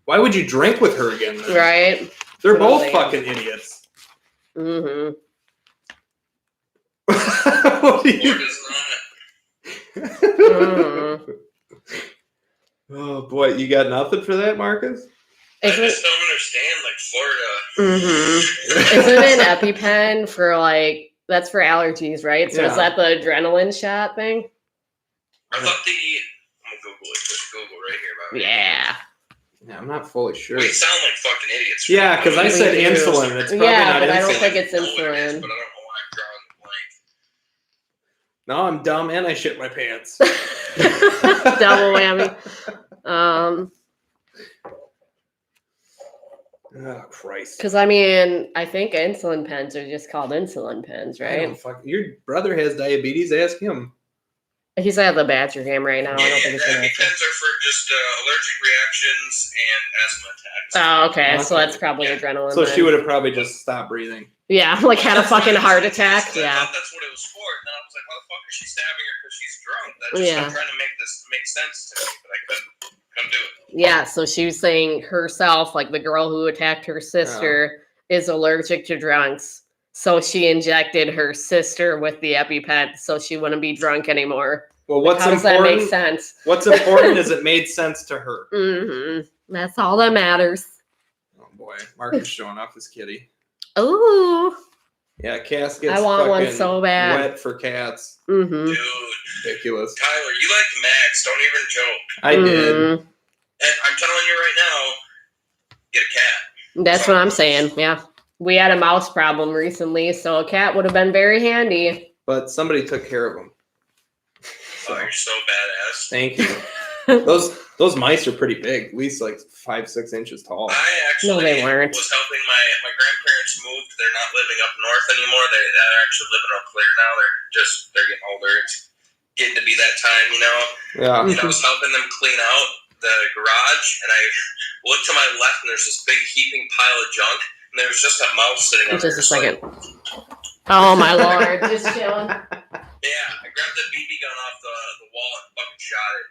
Why would you drink with her again then? Right? They're both Totally. fucking idiots. Or What do you... does not. Oh boy, you got nothing for that, Marcus? I just don't understand, like, Florida. Isn't an EpiPen for like that's for allergies, right? So is Yeah. that the adrenaline shot thing? I thought I'm gonna Google it. Just Google right here about it. Yeah. Yeah, I'm not fully sure. We sound like fucking idiots. Yeah, because I said We do. insulin. It's probably Yeah, not but I insulin. don't think it's I know what it is, insulin. but I don't know why I'm drawing the blank. No, I'm dumb and I shit my pants. Double whammy. Oh, Christ. Because I mean, I think insulin pens are just called insulin pens, I right? don't Your brother has diabetes. Ask him. He's at the Badger game right now. I don't think it's an EpiPens are for just allergic reactions and asthma attacks. Oh, okay. So Okay. that's probably adrenaline. So then. she would have probably just stopped breathing. Yeah, like had a That's what fucking it heart was. attack. I Yeah. thought that's what it was for. And then I was like, how the fuck is she stabbing her because she's drunk? That just, Yeah. I'm trying to make this make sense to me, but I couldn't do it. Yeah, so she was saying herself, like the girl who attacked her sister, is allergic to drunks. So she injected her sister with the EpiPen so she wouldn't be drunk anymore. Well, what's How does that make important? sense? What's important is it made sense to her. That's all that matters. Oh boy, Marcus showing off his kitty. Ooh. Yeah, Cass gets I want one fucking so bad. wet for cats. Dude, Ridiculous. Tyler, you like Max. Don't even joke. I did. And I'm telling you right now, get a cat. That's what I'm saying. Yeah. We had a mouse problem recently, so a cat would have been very handy. But somebody took care of him. Oh, you're so badass. Thank you. Those mice are pretty big, at least like 5-6 inches tall. I actually No, they weren't. was helping my grandparents moved. They're not living up north anymore. They're actually living up Clear now. They're getting older. It's getting to be that time, you know. Yeah. And I was helping them clean out the garage, and I looked to my left, and there's this big heaping pile of junk, and there was just a mouse sitting on Just a there. second. Oh my lord. Just chilling. Yeah, I grabbed the BB gun off the wall and fucking shot it.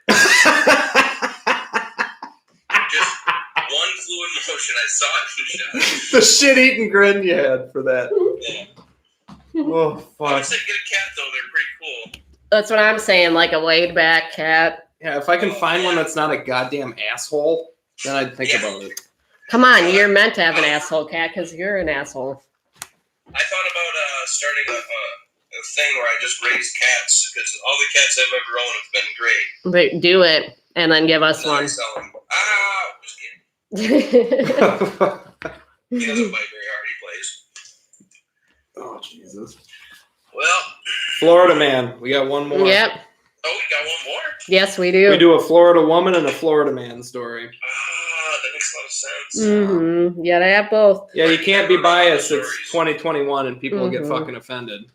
Just one fluid motion. I saw it and shot it. The shit-eating grin you had for that. Yeah. Oh, I fuck. would say get a cat, though. They're pretty cool. That's what I'm saying, like a laid back cat. Yeah, if I can find one that's not a goddamn asshole, then I'd think Yeah. about it. Come on, you're meant to have an asshole cat because you're an asshole. I thought about starting a thing where I just raise cats, because all the cats I've ever owned have been great. But do it and then give us And then I one. sell them. Ow! Just kidding. He doesn't bite very hard. He plays. Oh, Jesus. Well, Florida man. We got one more. Yep. oh, we got one more? Yes, we do. We do a Florida woman and a Florida man story. That makes a lot of sense. Mm-hmm. Yeah, they have both. Yeah, you can't be biased. It's 2021 and people will get Mhm. fucking offended.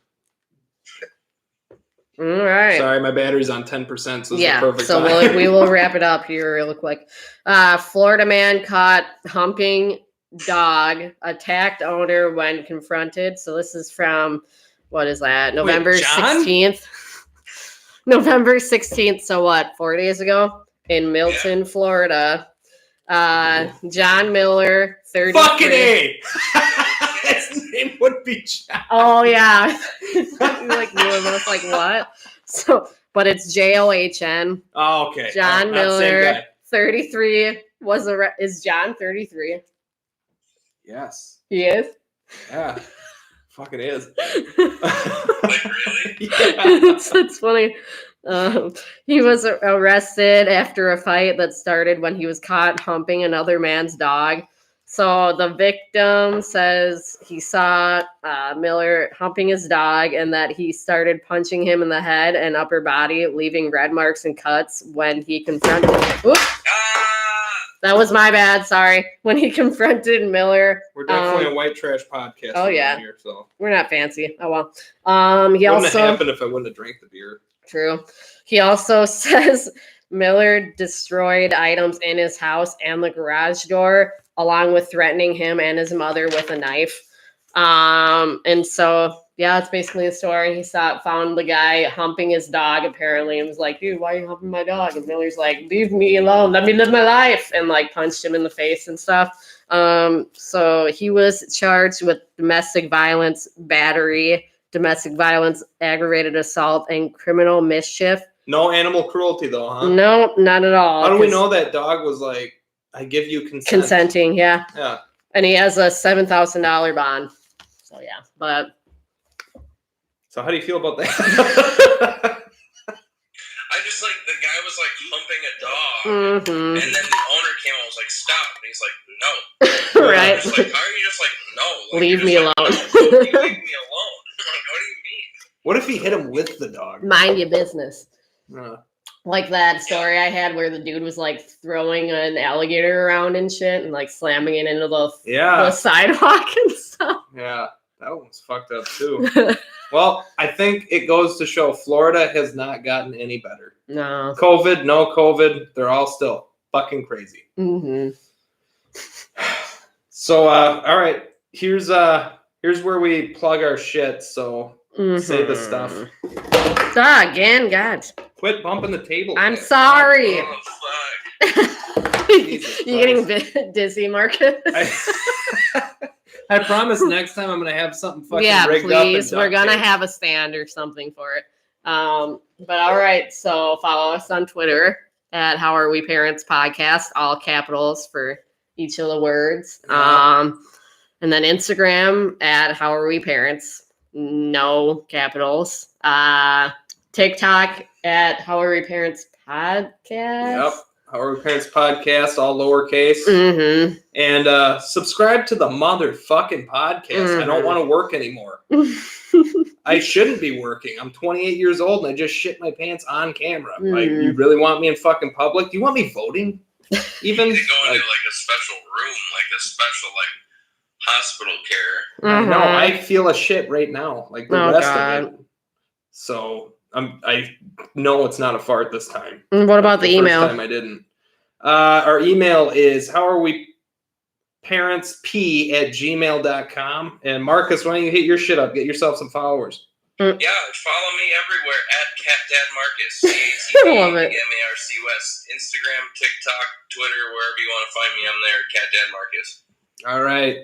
All right. Sorry, my battery's on 10%, so it's Yeah, the perfect so time. we will wrap it up here real quick. Florida man caught humping dog, attacked owner when confronted. So this is from, what is that, November John? 16th? November 16th, so what, 4 days ago? In Milton, Florida. John Miller, 33. Fucking A! His name would be John. Oh, yeah. Like, you were both like, what? So, but it's John. Oh, okay. John Not the same Miller, guy. 33, is John 33? Yes. He is? Yeah. Fucking is. Like, really? Yeah. It's funny. He was arrested after a fight that started when he was caught humping another man's dog. So the victim says he saw Miller humping his dog and that he started punching him in the head and upper body, leaving red marks and cuts when he confronted. Oops, that was my bad. Sorry. When he confronted Miller. We're definitely a white trash podcast. Oh, yeah. Here, so. We're not fancy. Oh, well. He Wouldn't also. have happened if I wouldn't have drank the beer. True. He also says Miller destroyed items in his house and the garage door, along with threatening him and his mother with a knife. And so, yeah, that's basically the story. He found the guy humping his dog, apparently, and was like, dude, why are you humping my dog? And Miller's like, leave me alone. Let me live my life. And, like, punched him in the face and stuff. So he was charged with domestic violence, battery, domestic violence, aggravated assault, and criminal mischief. No animal cruelty, though, huh? No, not at all. How do we know that dog was like, I give you consent? Consenting, yeah. Yeah. And he has a $7,000 bond. So, yeah. But So how do you feel about that? I just like the guy was like humping a dog, mhm. and then the owner came out and was like, "Stop!" And he's like, "No." Right. I'm just like, how are you just like, no? Like, Leave you're me just like, alone. No, you leave me alone. Like, what do you mean? What if he hit him with the dog? Mind your business. Uh, Like that story I had where the dude was like throwing an alligator around and shit and like slamming it into the yeah. sidewalk and stuff. Yeah. That one's fucked up, too. Well, I think it goes to show Florida has not gotten any better. No. COVID, no COVID, they're all still fucking crazy. Mm-hmm. So, all right, here's where we plug our shit. So say the stuff. Again, God. Quit bumping the table. I'm Jack. sorry. Oh, fuck. Jesus You getting dizzy, Marcus? I promise next time I'm gonna have something fucking Yeah, rigged up. please. and We're duct gonna taped. have a stand or something for it. But all right, so follow us on Twitter at How Are We Parents Podcast, all capitals for each of the words. Yeah. And then Instagram at How Are We Parents, no capitals. TikTok at How Are We Parents Podcast. Yep. How Are We Parents Podcast, all lowercase. Mm-hmm. And subscribe to the motherfucking podcast. I don't Mhm. want to work anymore. I shouldn't be working. I'm 28 years old and I just shit my pants on camera. Like, Mhm. you really want me in fucking public? Do you want me voting? Even You need to go like, into like a special room, like a special like hospital care. I know Mhm. I feel a shit right now, like the Oh, rest God. of it. So I know it's not a fart this time. And what about the First email? time I didn't. Our email is howareweparentsp@gmail.com. And Marcus, why don't you hit your shit up? Get yourself some followers. Yeah, follow me everywhere at CatDadMarcus. Love it. CatDadMarcus. Instagram, TikTok, Twitter, wherever you want to find me, I'm there. CatDadMarcus. All right.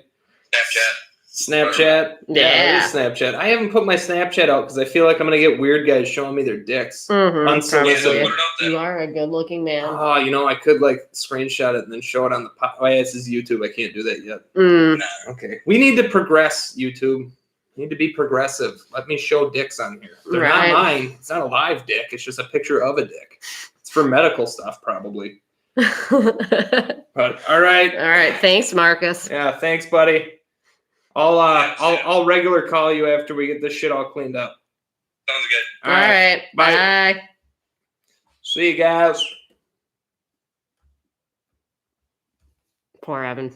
Snapchat. Snapchat. Yeah. it is Snapchat. I haven't put my Snapchat out because I feel like I'm going to get weird guys showing me their dicks. Mhm, Unsolicited. probably. Put it out there. You are a good-looking man. Oh, I could like screenshot it and then show it on the oh, yeah, this is YouTube. I can't do that yet. Mm. Okay. We need to progress, YouTube. We need to be progressive. Let me show dicks on here. They're Right. not mine. It's not a live dick. It's just a picture of a dick. It's for medical stuff, probably. All But all right. right. Thanks, Marcus. Yeah, thanks, buddy. I'll regular call you after we get this shit all cleaned up. Sounds good. All right. Bye. Bye. See you guys. Poor Evan.